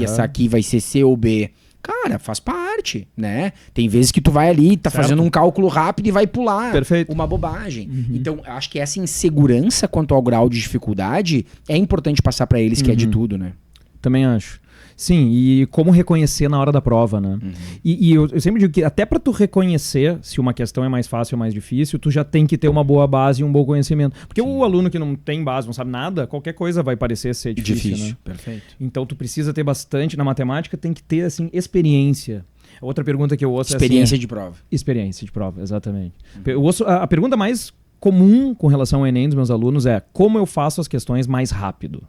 [SPEAKER 1] essa aqui vai ser C ou B. Cara, faz parte, né? Tem vezes que tu vai ali, tá fazendo um cálculo rápido e vai pular uma bobagem. Então, eu acho que essa insegurança quanto ao grau de dificuldade é importante passar pra eles, que é de tudo, né?
[SPEAKER 2] Também acho. Sim, e como reconhecer na hora da prova, né? E eu sempre digo que até pra tu reconhecer se uma questão é mais fácil ou mais difícil, tu já tem que ter uma boa base e um bom conhecimento. Porque o aluno que não tem base, não sabe nada, qualquer coisa vai parecer ser difícil, né?
[SPEAKER 1] Perfeito.
[SPEAKER 2] Então tu precisa ter bastante, na matemática tem que ter, assim, experiência. Outra pergunta que eu ouço
[SPEAKER 1] experiência
[SPEAKER 2] é assim,
[SPEAKER 1] de prova.
[SPEAKER 2] Experiência de prova, exatamente. Eu ouço, a pergunta mais comum com relação ao Enem dos meus alunos é como eu faço as questões mais rápido?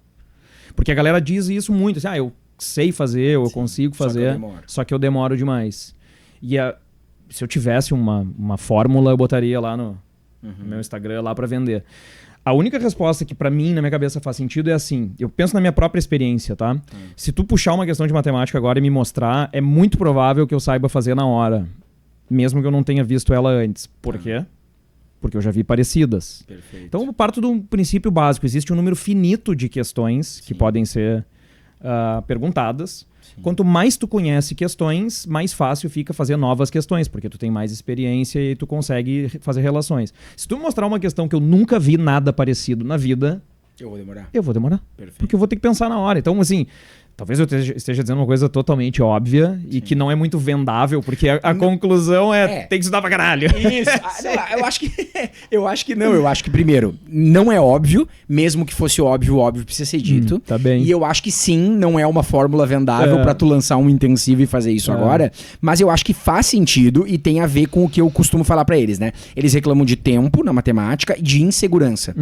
[SPEAKER 2] Porque a galera diz isso muito, assim, eu sei fazer, eu consigo fazer, só que eu demoro demais. E se eu tivesse uma fórmula, eu botaria lá no meu Instagram lá para vender. A única resposta que pra mim, na minha cabeça, faz sentido é assim, eu penso na minha própria experiência, tá? Se tu puxar uma questão de matemática agora e me mostrar, é muito provável que eu saiba fazer na hora, mesmo que eu não tenha visto ela antes. Por quê? Porque eu já vi parecidas.
[SPEAKER 1] Perfeito.
[SPEAKER 2] Então eu parto de um princípio básico, existe um número finito de questões que podem ser perguntadas. Quanto mais tu conhece questões, mais fácil fica fazer novas questões, porque tu tem mais experiência e tu consegue fazer relações. Se tu mostrar uma questão que eu nunca vi nada parecido na vida,
[SPEAKER 1] eu vou demorar.
[SPEAKER 2] Perfeito. Porque eu vou ter que pensar na hora. Então, assim, talvez eu esteja dizendo uma coisa totalmente óbvia e que não é muito vendável, porque a conclusão é tem que estudar pra caralho.
[SPEAKER 1] Isso. Eu acho que não. Eu acho que, primeiro, não é óbvio, mesmo que fosse óbvio, o óbvio precisa ser dito.
[SPEAKER 2] Tá bem.
[SPEAKER 1] E eu acho que sim, não é uma fórmula vendável pra tu lançar um intensivo e fazer isso agora, mas eu acho que faz sentido e tem a ver com o que eu costumo falar pra eles, né? Eles reclamam de tempo na matemática e de insegurança.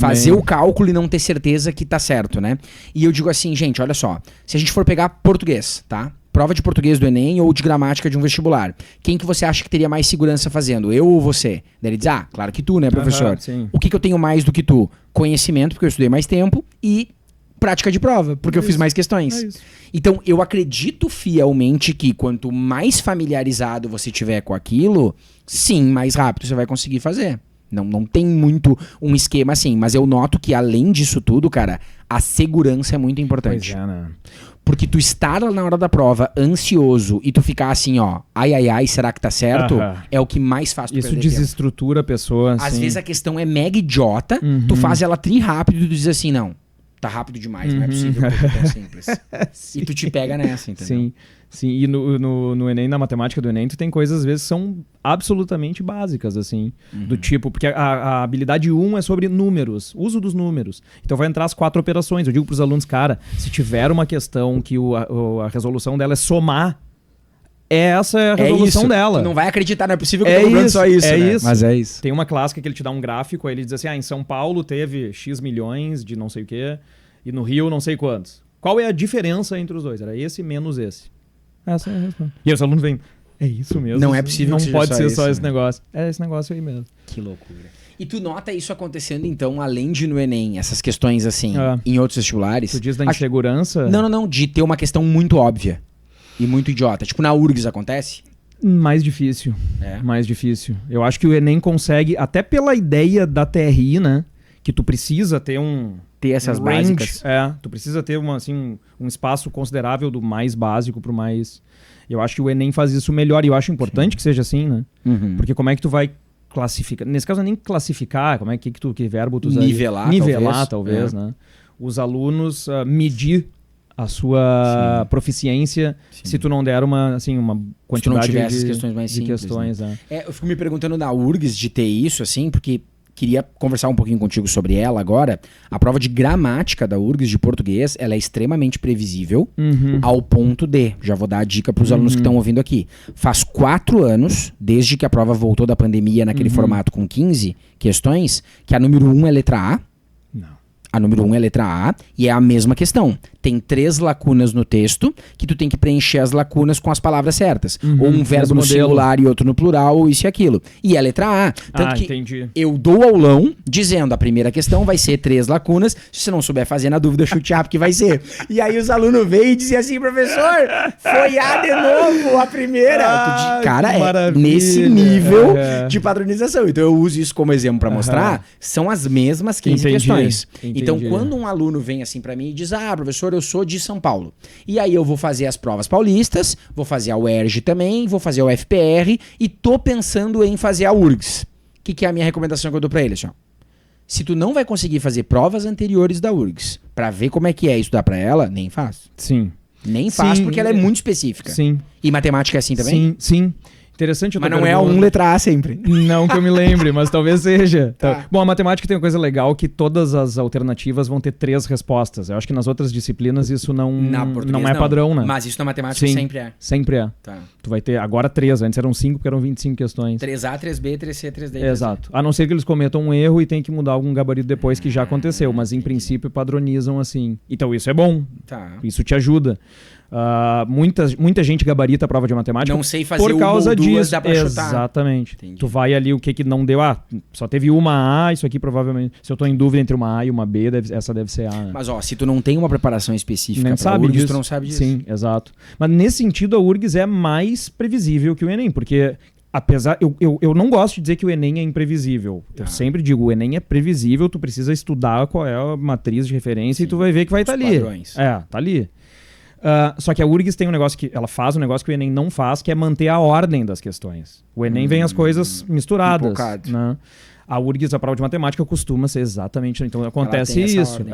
[SPEAKER 1] Fazer o cálculo e não ter certeza que tá certo, né? E eu digo assim, gente, olha só, se a gente for pegar português, tá? Prova de português do Enem ou de gramática de um vestibular. Quem que você acha que teria mais segurança fazendo? Eu ou você? Daí ele diz, claro que tu, né, professor? O que eu tenho mais do que tu? Conhecimento, porque eu estudei mais tempo, e prática de prova, porque eu fiz mais questões. Então, eu acredito fielmente que quanto mais familiarizado você tiver com aquilo, sim, mais rápido você vai conseguir fazer. Não tem muito um esquema assim, mas eu noto que além disso tudo, cara, a segurança é muito importante.
[SPEAKER 2] Pois é, né?
[SPEAKER 1] Porque tu estar lá na hora da prova ansioso e tu ficar assim, ai, será que tá certo? É o que mais faz tu
[SPEAKER 2] isso
[SPEAKER 1] perder
[SPEAKER 2] desestrutura a pessoa.
[SPEAKER 1] Às vezes a questão é mega idiota, tu faz ela tri rápido e tu diz assim, não, tá rápido demais, não é possível que seja tão simples. E tu te pega nessa, entendeu?
[SPEAKER 2] Sim, e no Enem, na matemática do Enem, tu tem coisas, às vezes, que são absolutamente básicas, assim, do tipo, porque a habilidade 1 é sobre números, uso dos números. Então vai entrar as 4 operações. Eu digo pros alunos, cara, se tiver uma questão que a resolução dela é somar, essa é a resolução dela.
[SPEAKER 1] Tu não vai acreditar, não é possível que eu tô cobrando só isso, né?
[SPEAKER 2] Isso.
[SPEAKER 1] Mas é isso.
[SPEAKER 2] Tem uma clássica que ele te dá um gráfico, aí ele diz assim, em São Paulo teve X milhões de não sei o quê, e no Rio não sei quantos. Qual é a diferença entre os dois? Era esse menos esse. Essa é a resposta. E os alunos vêm, é isso mesmo?
[SPEAKER 1] Não é possível que
[SPEAKER 2] Não pode ser só
[SPEAKER 1] isso,
[SPEAKER 2] esse negócio. É esse negócio aí mesmo.
[SPEAKER 1] Que loucura. E tu nota isso acontecendo, então, além de no Enem, essas questões assim, em outros vestibulares?
[SPEAKER 2] Tu diz da insegurança?
[SPEAKER 1] Não, de ter uma questão muito óbvia e muito idiota. Tipo, na URGS acontece?
[SPEAKER 2] Mais difícil. Mais difícil. Eu acho que o Enem consegue, até pela ideia da TRI, né? Que tu precisa ter
[SPEAKER 1] essas
[SPEAKER 2] range,
[SPEAKER 1] básicas.
[SPEAKER 2] tu precisa ter um espaço considerável do mais básico pro mais... Eu acho que o Enem faz isso melhor e eu acho importante que seja assim, né? Porque como é que tu vai classificar? Nesse caso, nem classificar, como é que verbo tu usa?
[SPEAKER 1] Nivelar,
[SPEAKER 2] talvez, né? Os alunos medir a sua proficiência se tu não der uma quantidade
[SPEAKER 1] se tu não tivesse questões mais simples,
[SPEAKER 2] questões,
[SPEAKER 1] né? Eu fico me perguntando na URGS de ter isso, assim, porque queria conversar um pouquinho contigo sobre ela agora. A prova de gramática da URGS de português, ela é extremamente previsível ao ponto de, já vou dar a dica para os alunos que estão ouvindo aqui, faz 4 anos, desde que a prova voltou da pandemia naquele formato com 15 questões, que a número 1 é letra A, A número 1 é a letra A e é a mesma questão. Tem 3 lacunas no texto que tu tem que preencher as lacunas com as palavras certas. Ou um verbo no singular e outro no plural, ou isso e aquilo. E é a letra A. Tanto que
[SPEAKER 2] entendi.
[SPEAKER 1] eu dou aulão dizendo a primeira questão vai ser 3 lacunas. Se você não souber fazer na dúvida, chute A, porque vai ser. E aí os alunos veem e dizem assim, professor, foi A de novo, a primeira. Cara, nesse nível de padronização. Então eu uso isso como exemplo para mostrar, são as mesmas 15 questões. Então quando um aluno vem assim para mim e diz, professor, eu sou de São Paulo. E aí eu vou fazer as provas paulistas, vou fazer a UERJ também, vou fazer a UFPR e tô pensando em fazer a URGS. O que é a minha recomendação que eu dou para ele, assim, ó? Se tu não vai conseguir fazer provas anteriores da URGS para ver como é que é estudar para ela, nem faz.
[SPEAKER 2] Sim.
[SPEAKER 1] Nem faz porque ela é muito específica.
[SPEAKER 2] Sim.
[SPEAKER 1] E matemática é assim também?
[SPEAKER 2] Sim. Interessante.
[SPEAKER 1] Mas não é a 1 letra A sempre.
[SPEAKER 2] Não que eu me lembre, mas talvez seja.
[SPEAKER 1] Tá.
[SPEAKER 2] Bom, a matemática tem uma coisa legal que todas as alternativas vão ter 3 respostas. Eu acho que nas outras disciplinas isso não é padrão, né?
[SPEAKER 1] Mas isso na matemática sempre é.
[SPEAKER 2] Sempre é.
[SPEAKER 1] Tá.
[SPEAKER 2] Tu vai ter agora 3, antes eram 5 porque eram 25 questões.
[SPEAKER 1] 3A, 3B, 3C, 3D.
[SPEAKER 2] Exato. A não ser que eles cometam um erro e tem que mudar algum gabarito depois que já aconteceu, mas em princípio padronizam assim. Então isso é bom.
[SPEAKER 1] Tá.
[SPEAKER 2] Isso te ajuda. Muita gente gabarita a prova de matemática.
[SPEAKER 1] Não sei fazer
[SPEAKER 2] por causa disso.
[SPEAKER 1] Dá pra chutar.
[SPEAKER 2] Exatamente.
[SPEAKER 1] Entendi.
[SPEAKER 2] Tu vai ali o que não deu. Só teve uma A, isso aqui provavelmente. Se eu tô em dúvida entre uma A e uma B, essa deve ser A. Né?
[SPEAKER 1] Mas se tu não tem uma preparação específica
[SPEAKER 2] Nem
[SPEAKER 1] pra
[SPEAKER 2] sabe
[SPEAKER 1] URGS,
[SPEAKER 2] disso.
[SPEAKER 1] tu não sabe disso.
[SPEAKER 2] Sim, exato. Mas nesse sentido a URGS é mais previsível que o Enem, porque apesar, eu não gosto de dizer que o Enem é imprevisível. Eu sempre digo, o Enem é previsível, tu precisa estudar qual é a matriz de referência. Sim. E tu vai ver que vai estar ali.
[SPEAKER 1] Padrões.
[SPEAKER 2] Tá ali. Só que a URGS tem um negócio que ela faz um negócio que o Enem não faz, que é manter a ordem das questões. O Enem vem as coisas misturadas. Né? A URGS, a prova de matemática, costuma ser exatamente. Então acontece isso.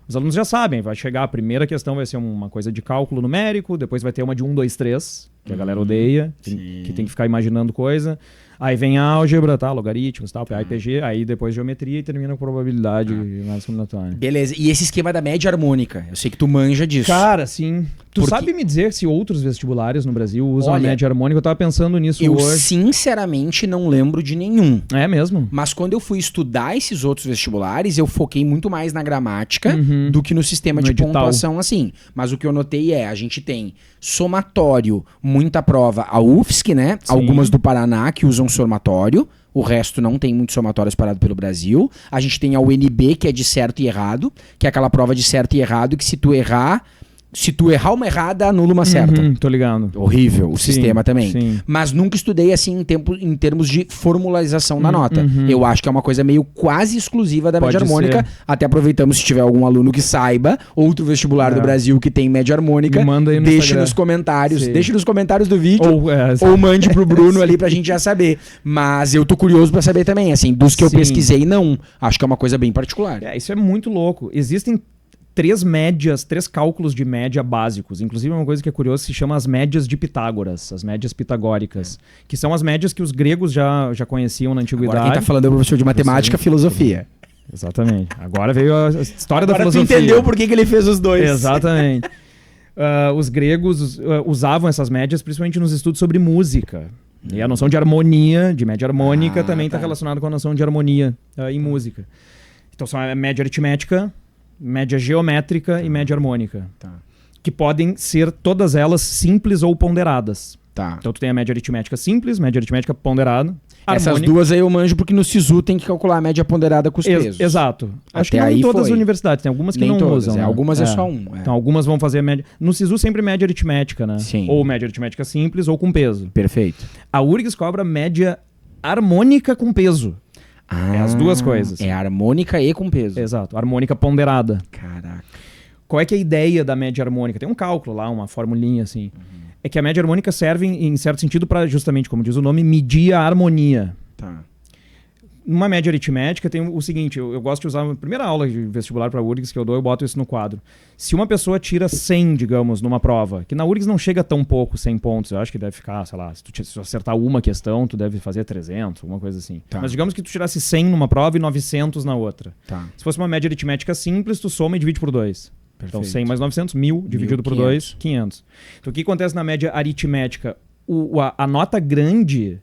[SPEAKER 2] Os alunos já sabem, vai chegar a primeira questão, vai ser uma coisa de cálculo numérico, depois vai ter uma de 1, 2, 3, que a galera odeia, que tem que ficar imaginando coisa. Aí vem a álgebra, logaritmos, PA e PG, aí depois geometria e termina com probabilidade mais combinatória.
[SPEAKER 1] Beleza, e esse esquema da média harmônica? Eu sei que tu manja disso.
[SPEAKER 2] Cara, sim. Tu sabe me dizer se outros vestibulares no Brasil usam a média harmônica? Eu tava pensando nisso hoje.
[SPEAKER 1] Eu sinceramente não lembro de nenhum.
[SPEAKER 2] É mesmo?
[SPEAKER 1] Mas quando eu fui estudar esses outros vestibulares, eu foquei muito mais na gramática do que no sistema de pontuação assim. Mas o que eu notei a gente tem somatório, muita prova, a UFSC, né? Sim. Algumas do Paraná que usam somatório. O resto não tem muitos somatórios parados pelo Brasil. A gente tem a UNB, que é de certo e errado, que é aquela prova de certo e errado, que se tu errar uma errada, anula uma certa.
[SPEAKER 2] Tô ligado.
[SPEAKER 1] Horrível o sistema também. Sim. Mas nunca estudei assim em termos de formularização da nota. Eu acho que é uma coisa meio quase exclusiva da média harmônica. Até aproveitamos, se tiver algum aluno que saiba, outro vestibular do Brasil que tem média harmônica,
[SPEAKER 2] manda aí no
[SPEAKER 1] deixe
[SPEAKER 2] Instagram.
[SPEAKER 1] Nos comentários.
[SPEAKER 2] Sim.
[SPEAKER 1] Deixe nos comentários do vídeo ou mande pro Bruno ali pra gente já saber. Mas eu tô curioso pra saber também, assim, dos que eu pesquisei, não. Acho que é uma coisa bem particular.
[SPEAKER 2] Isso é muito louco. Existem 3 cálculos de média básicos. Inclusive, uma coisa que é curiosa se chama as médias de Pitágoras, as médias pitagóricas, que são as médias que os gregos já conheciam na antiguidade.
[SPEAKER 1] Agora quem tá falando é o professor de matemática, filosofia.
[SPEAKER 2] Exatamente. Agora veio a história
[SPEAKER 1] Agora
[SPEAKER 2] da filosofia.
[SPEAKER 1] Tu entendeu por que ele fez os dois.
[SPEAKER 2] Exatamente. Os gregos usavam essas médias principalmente nos estudos sobre música. E a noção de harmonia, de média harmônica, também está relacionada com a noção de harmonia em música. Então, são a média aritmética, média geométrica e média harmônica. Que podem ser todas elas simples ou ponderadas. Então tu tem a média aritmética simples, média aritmética ponderada.
[SPEAKER 1] Essas duas aí eu manjo porque no SISU tem que calcular a média ponderada com os pesos.
[SPEAKER 2] Exato. Acho que
[SPEAKER 1] não
[SPEAKER 2] em todas as universidades. Tem algumas que
[SPEAKER 1] nem
[SPEAKER 2] não
[SPEAKER 1] todas,
[SPEAKER 2] usam. Né?
[SPEAKER 1] Algumas é só um.
[SPEAKER 2] Então algumas vão fazer a média... No SISU sempre média aritmética, né?
[SPEAKER 1] Sim.
[SPEAKER 2] Ou média aritmética simples ou com peso.
[SPEAKER 1] Perfeito.
[SPEAKER 2] A URGS cobra média harmônica com peso. É as duas coisas.
[SPEAKER 1] É harmônica e com peso.
[SPEAKER 2] Exato. Harmônica ponderada.
[SPEAKER 1] Caraca.
[SPEAKER 2] Qual é que é a ideia da média harmônica? Tem um cálculo lá, uma formulinha assim. É que a média harmônica serve, em certo sentido, para justamente, como diz o nome, medir a harmonia. Numa média aritmética tem o seguinte, eu gosto de usar a primeira aula de vestibular para a URGS que eu dou, eu boto isso no quadro. Se uma pessoa tira 100, digamos, numa prova, que na URGS não chega tão pouco, 100 pontos, eu acho que deve ficar, sei lá, se tu acertar uma questão, tu deve fazer 300, alguma coisa assim. Mas digamos que tu tirasse 100 numa prova e 900 na outra. Se fosse uma média aritmética simples, tu soma e divide por 2. Então 100 mais 900, 1000 dividido por 2, 500. Então o que acontece na média aritmética? A nota grande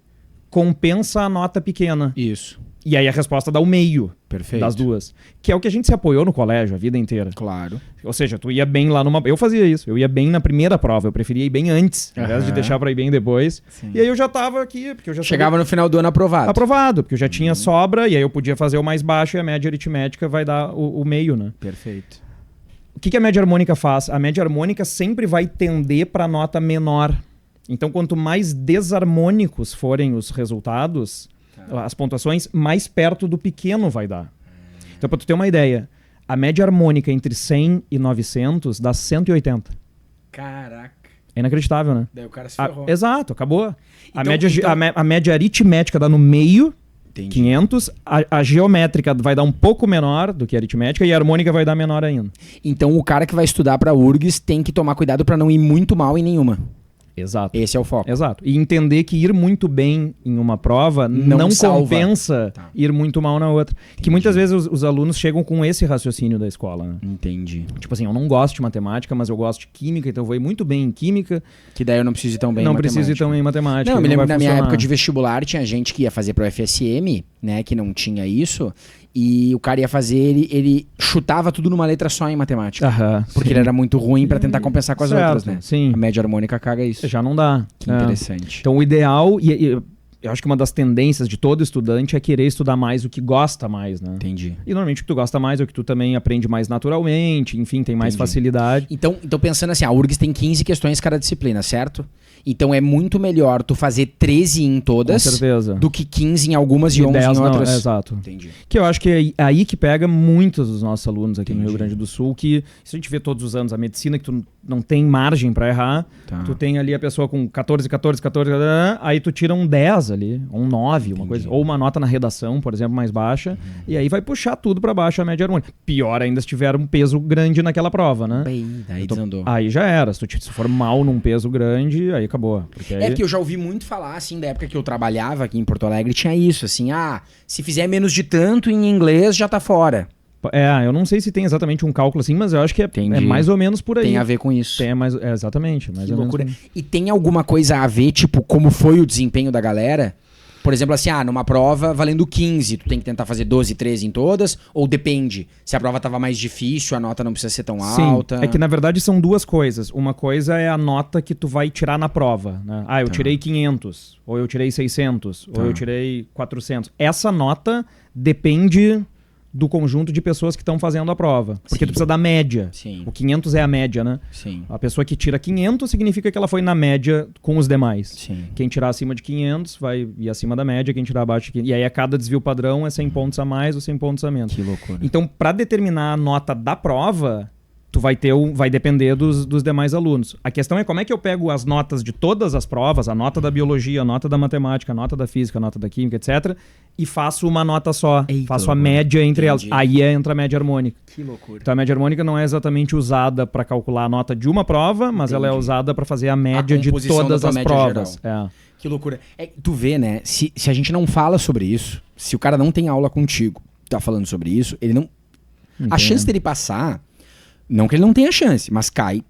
[SPEAKER 2] compensa a nota pequena.
[SPEAKER 1] Isso.
[SPEAKER 2] E aí a resposta dá o meio.
[SPEAKER 1] Perfeito.
[SPEAKER 2] Das duas. Que é o que a gente se apoiou no colégio a vida inteira.
[SPEAKER 1] Claro.
[SPEAKER 2] Ou seja, tu ia bem lá numa... Eu fazia isso. Eu ia bem na primeira prova. Eu preferia ir bem antes, ao invés de deixar pra ir bem depois.
[SPEAKER 1] Sim.
[SPEAKER 2] E aí eu já tava aqui, porque eu já
[SPEAKER 1] Chegava no final do ano aprovado.
[SPEAKER 2] aprovado, porque eu já tinha sobra, e aí eu podia fazer o mais baixo e a média aritmética vai dar o meio, né?
[SPEAKER 1] Perfeito.
[SPEAKER 2] O que a média harmônica faz? A média harmônica sempre vai tender para nota menor. Então, quanto mais desarmônicos forem os resultados, as pontuações, mais perto do pequeno vai dar. Então, para tu ter uma ideia, a média harmônica entre 100 e 900 dá 180.
[SPEAKER 1] Caraca.
[SPEAKER 2] É inacreditável, né?
[SPEAKER 1] Daí o cara se ferrou.
[SPEAKER 2] Exato, acabou.
[SPEAKER 1] Então,
[SPEAKER 2] A média aritmética dá no meio,
[SPEAKER 1] Entendi.
[SPEAKER 2] 500. A geométrica vai dar um pouco menor do que a aritmética e a harmônica vai dar menor ainda.
[SPEAKER 1] Então o cara que vai estudar pra URGS tem que tomar cuidado pra não ir muito mal em nenhuma.
[SPEAKER 2] Exato.
[SPEAKER 1] Esse é o foco.
[SPEAKER 2] Exato. E entender que ir muito bem em uma prova não
[SPEAKER 1] salva.
[SPEAKER 2] compensa ir muito mal na outra. Que muitas vezes os alunos chegam com esse raciocínio da escola, né?
[SPEAKER 1] Entendi.
[SPEAKER 2] Tipo assim, eu não gosto de matemática, mas eu gosto de química, então eu vou ir muito bem em química.
[SPEAKER 1] Que daí eu não preciso ir tão bem
[SPEAKER 2] Não
[SPEAKER 1] em matemática.
[SPEAKER 2] preciso ir tão bem em matemática.
[SPEAKER 1] Não, eu me
[SPEAKER 2] não
[SPEAKER 1] lembro
[SPEAKER 2] vai
[SPEAKER 1] na minha
[SPEAKER 2] funcionar.
[SPEAKER 1] época de vestibular, tinha gente que ia fazer pro FSM, né, que não tinha isso, e o cara ia fazer, ele chutava tudo numa letra só em matemática.
[SPEAKER 2] Aham,
[SPEAKER 1] Porque
[SPEAKER 2] sim.
[SPEAKER 1] ele era muito ruim pra tentar compensar com as
[SPEAKER 2] Certo,
[SPEAKER 1] outras, né?
[SPEAKER 2] sim.
[SPEAKER 1] A média harmônica caga isso.
[SPEAKER 2] Já não dá.
[SPEAKER 1] Que
[SPEAKER 2] É.
[SPEAKER 1] interessante.
[SPEAKER 2] Então o ideal, e eu acho que uma das tendências de todo estudante é querer estudar mais o que gosta mais, né?
[SPEAKER 1] Entendi.
[SPEAKER 2] E normalmente o que tu gosta mais é o que tu também aprende mais naturalmente, enfim, tem mais
[SPEAKER 1] Entendi.
[SPEAKER 2] facilidade.
[SPEAKER 1] Então pensando assim, a URGS tem 15 questões cada disciplina, certo? Então é muito melhor tu fazer 13 em todas
[SPEAKER 2] Com certeza.
[SPEAKER 1] do que 15 em algumas e 11
[SPEAKER 2] 10
[SPEAKER 1] em
[SPEAKER 2] não,
[SPEAKER 1] outras.
[SPEAKER 2] exato.
[SPEAKER 1] Entendi.
[SPEAKER 2] Que eu acho que é aí que pega muitos dos nossos alunos aqui no
[SPEAKER 1] Entendi.
[SPEAKER 2] Rio Grande do Sul, que isso a gente vê todos os anos, a medicina que tu não tem margem pra errar,
[SPEAKER 1] Tá.
[SPEAKER 2] tu tem ali a pessoa com 14, aí tu tira um 10 ali, um 9, uma coisa, ou uma nota na redação, por exemplo, mais baixa, e aí vai puxar tudo pra baixo a média harmônica. Pior ainda se tiver um peso grande naquela prova, né?
[SPEAKER 1] Bem, daí desandou.
[SPEAKER 2] Aí já era, se for mal num peso grande, aí acabou. Porque aí...
[SPEAKER 1] É porque eu já ouvi muito falar, assim, da época que eu trabalhava aqui em Porto Alegre, tinha isso, assim, se fizer menos de tanto em inglês, já tá fora.
[SPEAKER 2] eu não sei se tem exatamente um cálculo assim, mas eu acho que é
[SPEAKER 1] Entendi.
[SPEAKER 2] mais ou menos por aí.
[SPEAKER 1] Tem a ver com isso.
[SPEAKER 2] Exatamente. Mais
[SPEAKER 1] Que
[SPEAKER 2] ou menos
[SPEAKER 1] loucura.
[SPEAKER 2] por aí.
[SPEAKER 1] E tem alguma coisa a ver, tipo, como foi o desempenho da galera? Por exemplo, assim, numa prova valendo 15, tu tem que tentar fazer 12, 13 em todas? Ou depende? Se a prova tava mais difícil, a nota não precisa ser tão alta?
[SPEAKER 2] É que na verdade são duas coisas. Uma coisa é a nota que tu vai tirar na prova, né? Eu tirei 500, ou eu tirei 600, ou eu tirei 400. Essa nota depende do conjunto de pessoas que estão fazendo a prova. Porque tu precisa da média.
[SPEAKER 1] Sim.
[SPEAKER 2] O 500 é a média, né?
[SPEAKER 1] Sim.
[SPEAKER 2] A pessoa que tira 500 significa que ela foi na média com os demais.
[SPEAKER 1] Sim.
[SPEAKER 2] Quem tirar acima de 500 vai ir acima da média, quem tirar abaixo de 500. E aí a cada desvio padrão é 100 pontos a mais ou 100 pontos a menos.
[SPEAKER 1] Que loucura.
[SPEAKER 2] Então, para determinar a nota da prova, tu vai depender dos demais alunos. A questão é como é que eu pego as notas de todas as provas, a nota da biologia, a nota da matemática, a nota da física, a nota da química, etc., e faço uma nota só.
[SPEAKER 1] Eita,
[SPEAKER 2] faço a
[SPEAKER 1] loucura.
[SPEAKER 2] média entre
[SPEAKER 1] Entendi.
[SPEAKER 2] elas. Aí entra a média harmônica.
[SPEAKER 1] Que loucura.
[SPEAKER 2] Então a média harmônica não é exatamente usada para calcular a nota de uma prova, mas ela é
[SPEAKER 1] Entendi.
[SPEAKER 2] usada para fazer a média de
[SPEAKER 1] composição da
[SPEAKER 2] todas
[SPEAKER 1] tua
[SPEAKER 2] as
[SPEAKER 1] média
[SPEAKER 2] provas.
[SPEAKER 1] Que loucura. Tu vê, né? Se a gente não fala sobre isso, se o cara não tem aula contigo, tá falando sobre isso, ele não... A chance dele passar, não que ele não tenha chance, mas cai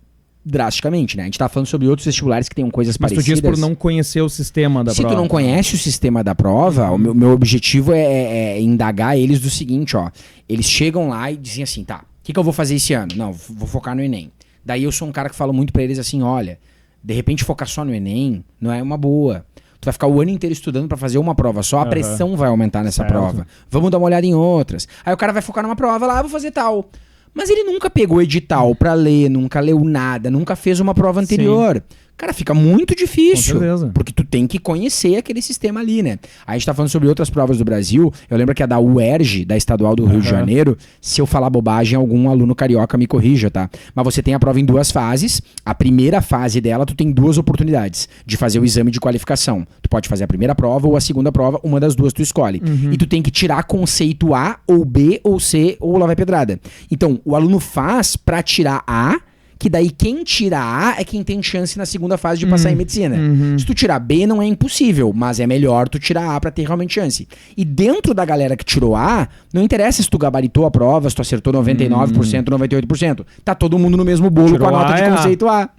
[SPEAKER 1] drasticamente, né? A gente tá falando sobre outros vestibulares que tenham coisas
[SPEAKER 2] Mas tu
[SPEAKER 1] parecidas.
[SPEAKER 2] diz por não conhecer o sistema da
[SPEAKER 1] Se
[SPEAKER 2] prova.
[SPEAKER 1] tu não conhece o sistema da prova, o meu objetivo é indagar eles do seguinte, ó. Eles chegam lá e dizem assim, tá, o que eu vou fazer esse ano? Não, vou focar no Enem. Daí eu sou um cara que fala muito pra eles assim, olha, de repente focar só no Enem não é uma boa. Tu vai ficar o ano inteiro estudando pra fazer uma prova só, a pressão vai aumentar nessa
[SPEAKER 2] Certo.
[SPEAKER 1] prova. Vamos dar uma olhada em outras. Aí o cara vai focar numa prova lá, vou fazer tal. Mas ele nunca pegou edital pra ler, nunca leu nada, nunca fez uma prova anterior. Cara, fica muito difícil.
[SPEAKER 2] Com certeza.
[SPEAKER 1] Porque tu tem que conhecer aquele sistema ali, né? Aí a gente tá falando sobre outras provas do Brasil. Eu lembro que a da UERJ, da Estadual do Rio de Janeiro, se eu falar bobagem, algum aluno carioca me corrija, tá? Mas você tem a prova em 2 fases. A primeira fase dela, tu tem 2 oportunidades de fazer o exame de qualificação. Tu pode fazer a primeira prova ou a segunda prova, uma das duas tu escolhe. E tu tem que tirar conceito A, ou B, ou C, ou lá vai pedrada. Então, o aluno faz pra tirar A, que daí quem tira A é quem tem chance na segunda fase de passar em medicina. Se tu tirar B, não é impossível, mas é melhor tu tirar A pra ter realmente chance. E dentro da galera que tirou A, não interessa se tu gabaritou a prova, se tu acertou 99%, 98%. Tá todo mundo no mesmo bolo
[SPEAKER 2] Tirou
[SPEAKER 1] com a nota
[SPEAKER 2] A,
[SPEAKER 1] de
[SPEAKER 2] é A.
[SPEAKER 1] conceito A.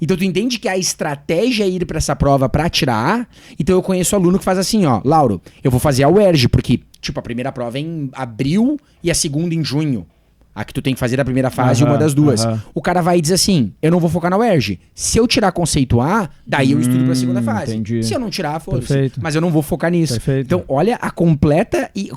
[SPEAKER 1] Então tu entende que a estratégia é ir pra essa prova pra tirar A. Então eu conheço aluno que faz assim, ó, Lauro, eu vou fazer a UERJ, porque, tipo, a primeira prova é em abril e a segunda em junho. A que tu tem que fazer da primeira fase, uma das duas. O cara vai e diz assim, eu não vou focar na UERJ. Se eu tirar conceito A, daí eu estudo pra segunda fase.
[SPEAKER 2] Entendi.
[SPEAKER 1] Se eu não tirar, foda-se. Mas eu não vou focar nisso.
[SPEAKER 2] Perfeito.
[SPEAKER 1] Então, olha a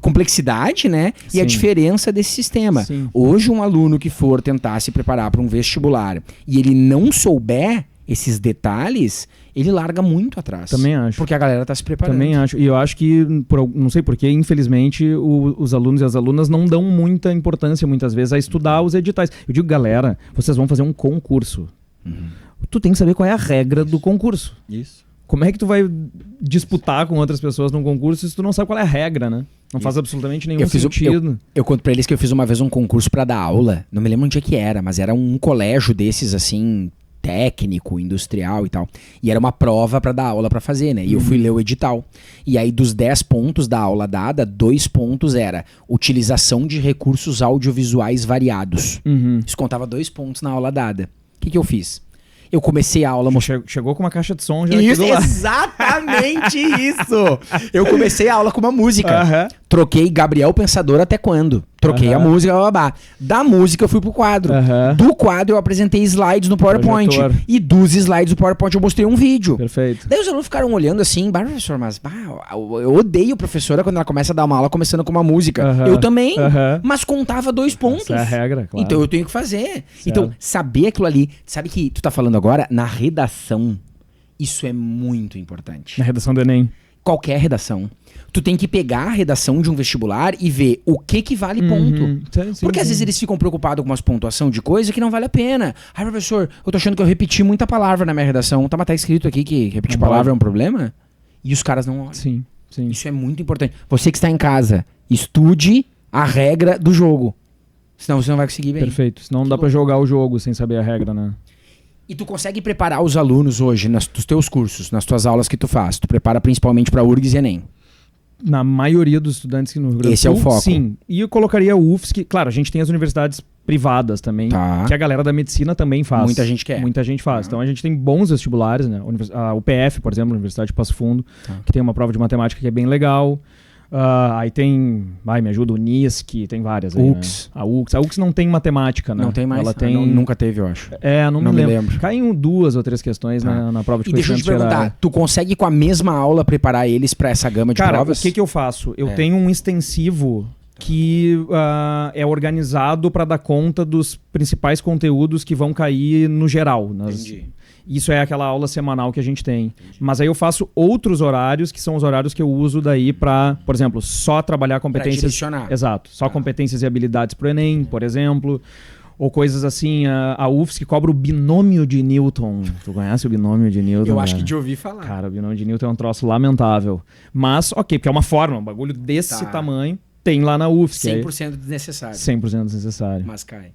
[SPEAKER 1] complexidade, né? E a
[SPEAKER 2] Sim.
[SPEAKER 1] diferença desse sistema.
[SPEAKER 2] Sim.
[SPEAKER 1] Hoje, um aluno que for tentar se preparar para um vestibular e ele não souber esses detalhes, ele larga muito atrás.
[SPEAKER 2] Também acho.
[SPEAKER 1] Porque a galera tá se preparando.
[SPEAKER 2] Também acho. E eu acho que, não sei porquê, infelizmente, os alunos e as alunas não dão muita importância, muitas vezes, a estudar os editais. Eu digo, galera, vocês vão fazer um concurso. Tu tem que saber qual é a regra do concurso.
[SPEAKER 1] Isso.
[SPEAKER 2] Como é que tu vai disputar com outras pessoas num concurso se tu não sabe qual é a regra, né? Não faz absolutamente nenhum sentido.
[SPEAKER 1] Eu conto pra eles que eu fiz uma vez um concurso pra dar aula. Não me lembro onde é que era, mas era um colégio desses, assim, técnico, industrial e tal. E era uma prova pra dar aula pra fazer, né? E eu fui ler o edital. E aí, dos 10 pontos da aula dada, 2 pontos era utilização de recursos audiovisuais variados. Isso contava 2 pontos na aula dada. O que eu fiz? Eu comecei a aula...
[SPEAKER 2] Chegou com uma caixa de som já
[SPEAKER 1] Isso,
[SPEAKER 2] aqui do lado.
[SPEAKER 1] exatamente isso! Eu comecei a aula com uma música. Troquei Gabriel Pensador até quando? Troquei a música, babá. Da música eu fui pro quadro. Do quadro eu apresentei slides no PowerPoint.
[SPEAKER 2] Projetor.
[SPEAKER 1] E dos slides do PowerPoint eu mostrei um vídeo.
[SPEAKER 2] Perfeito.
[SPEAKER 1] Daí os alunos ficaram olhando assim, professor, mas eu odeio a professora quando ela começa a dar uma aula começando com uma música. Eu também, mas contava 2 pontos.
[SPEAKER 2] Essa é a regra, claro.
[SPEAKER 1] Então eu tenho que fazer.
[SPEAKER 2] Certo.
[SPEAKER 1] Então, saber aquilo ali, sabe que tu tá falando agora, na redação, isso é muito importante.
[SPEAKER 2] Na redação do Enem.
[SPEAKER 1] Qualquer redação. Tu tem que pegar a redação de um vestibular e ver o que vale ponto. Porque às vezes eles ficam preocupados com umas pontuação de coisa que não vale a pena. Ai, professor, eu tô achando que eu repeti muita palavra na minha redação. Tá, mas tá escrito aqui que repetir palavra é um problema? E os caras não olham.
[SPEAKER 2] Sim.
[SPEAKER 1] Isso é muito importante. Você que está em casa, estude a regra do jogo. Senão você não vai conseguir bem.
[SPEAKER 2] Perfeito. Senão não dá pra jogar o jogo sem saber a regra, né?
[SPEAKER 1] E tu consegue preparar os alunos hoje nos teus cursos, nas tuas aulas que tu faz? Tu prepara principalmente para URGS e Enem?
[SPEAKER 2] Na maioria dos estudantes que no Rio Grande do
[SPEAKER 1] Esse é o foco.
[SPEAKER 2] Sim. E eu colocaria o UFSC. Claro, a gente tem as universidades privadas também, que a galera da medicina também faz.
[SPEAKER 1] Muita gente quer.
[SPEAKER 2] Muita gente faz. Então a gente tem bons vestibulares, né? A UPF, por exemplo, a Universidade de Passo Fundo, que tem uma prova de matemática que é bem legal. Aí tem, me ajuda, o NISC, tem várias aí,
[SPEAKER 1] UX.
[SPEAKER 2] Né? A UX não tem matemática, né?
[SPEAKER 1] Não tem mais?
[SPEAKER 2] Ela tem...
[SPEAKER 1] nunca teve, eu acho.
[SPEAKER 2] Não me lembro. Caem 2 ou 3 questões na prova de
[SPEAKER 1] E deixa eu te perguntar, tu consegue com a mesma aula preparar eles pra essa gama de provas?
[SPEAKER 2] Cara, o que eu faço? Eu tenho um extensivo que é organizado para dar conta dos principais conteúdos que vão cair no geral.
[SPEAKER 1] Entendi.
[SPEAKER 2] Isso é aquela aula semanal que a gente tem. Entendi. Mas aí eu faço outros horários, que são os horários que eu uso daí para, por exemplo, só trabalhar competências...
[SPEAKER 1] Pra direcionar.
[SPEAKER 2] Exato. Só competências e habilidades pro Enem, por exemplo. Ou coisas assim, a UFSC cobra o binômio de Newton. Tu conhece o binômio de Newton?
[SPEAKER 1] Eu acho que te ouvi falar.
[SPEAKER 2] Cara, o binômio de Newton é um troço lamentável. Mas, ok, porque é uma forma, um bagulho desse tamanho... Tem lá na UFSC.
[SPEAKER 1] 100% desnecessário.
[SPEAKER 2] 100% desnecessário.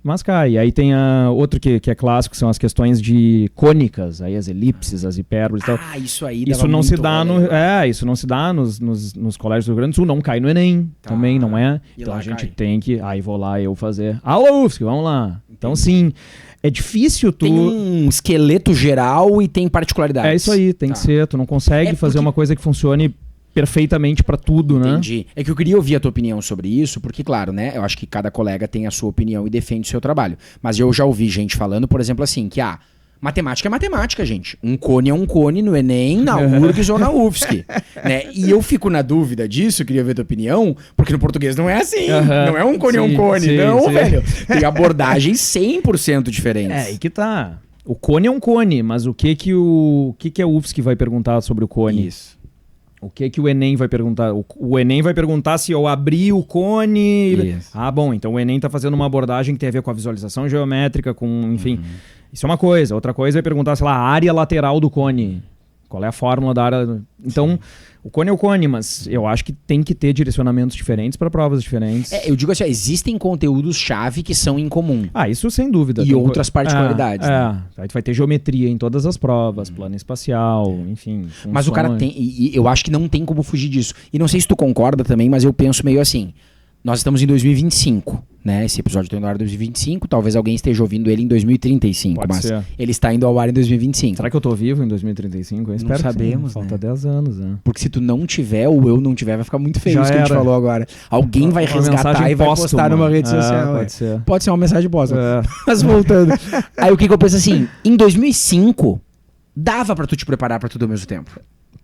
[SPEAKER 1] Mas cai.
[SPEAKER 2] E aí tem outro que é clássico, são as questões de cônicas, aí as elipses, as hipérboles e tal.
[SPEAKER 1] Isso aí
[SPEAKER 2] isso não se dá isso não se dá nos colégios do Rio Grande do Sul, não cai no Enem, também não é. Então a gente tem que, aí vou lá eu fazer. Alô, UFSC, vamos lá. Entendi. Então sim, é difícil tu...
[SPEAKER 1] Tem um esqueleto geral e tem particularidades.
[SPEAKER 2] É isso aí, tem que ser. Tu não consegue fazer uma coisa que funcione perfeitamente pra tudo, né?
[SPEAKER 1] Entendi. É que eu queria ouvir a tua opinião sobre isso, porque, claro, né? Eu acho que cada colega tem a sua opinião e defende o seu trabalho. Mas eu já ouvi gente falando, por exemplo, assim, que matemática é matemática, gente. Um cone é um cone no Enem, na URGS ou na UFSC. Né? E eu fico na dúvida disso, queria ver a tua opinião, porque no português não é assim. Não é um cone, não, velho. Tem abordagens 100% diferentes.
[SPEAKER 2] Aí que tá. O cone é um cone, mas o que a UFSC vai perguntar sobre o cone?
[SPEAKER 1] Isso.
[SPEAKER 2] O que o Enem vai perguntar? O Enem vai perguntar se eu abri o cone...
[SPEAKER 1] Isso.
[SPEAKER 2] Bom, então o Enem tá fazendo uma abordagem que tem a ver com a visualização geométrica, com, enfim... Isso é uma coisa. Outra coisa é perguntar, sei lá, a área lateral do cone. Qual é a fórmula da área... Então, o cone é o cone, mas eu acho que tem que ter direcionamentos diferentes para provas diferentes.
[SPEAKER 1] Eu digo assim, existem conteúdos-chave que são em comum.
[SPEAKER 2] Isso sem dúvida.
[SPEAKER 1] E outras particularidades.
[SPEAKER 2] Né? Aí vai ter geometria em todas as provas, plano espacial, enfim. Funções.
[SPEAKER 1] Mas o cara tem... E eu acho que não tem como fugir disso. E não sei se tu concorda também, mas eu penso meio assim... nós estamos em 2025, né? Esse episódio está indo ao ar em 2025, talvez alguém esteja ouvindo ele em 2035,
[SPEAKER 2] Pode
[SPEAKER 1] mas
[SPEAKER 2] ser.
[SPEAKER 1] ele está indo ao ar em 2025.
[SPEAKER 2] Será que eu tô vivo em 2035? Eu espero que
[SPEAKER 1] sabemos,
[SPEAKER 2] sim.
[SPEAKER 1] né?
[SPEAKER 2] Falta 10 anos, né?
[SPEAKER 1] Porque se tu não tiver ou eu não tiver, vai ficar muito feio
[SPEAKER 2] Já
[SPEAKER 1] isso que a gente
[SPEAKER 2] era.
[SPEAKER 1] falou agora. Alguém vai
[SPEAKER 2] Uma
[SPEAKER 1] resgatar
[SPEAKER 2] mensagem
[SPEAKER 1] e vai postar
[SPEAKER 2] póstuma.
[SPEAKER 1] numa rede social.
[SPEAKER 2] Pode ser.
[SPEAKER 1] Pode ser uma mensagem póstuma.
[SPEAKER 2] É.
[SPEAKER 1] Mas voltando. Aí o que eu penso assim, em 2005, dava pra tu te preparar pra tudo ao mesmo tempo.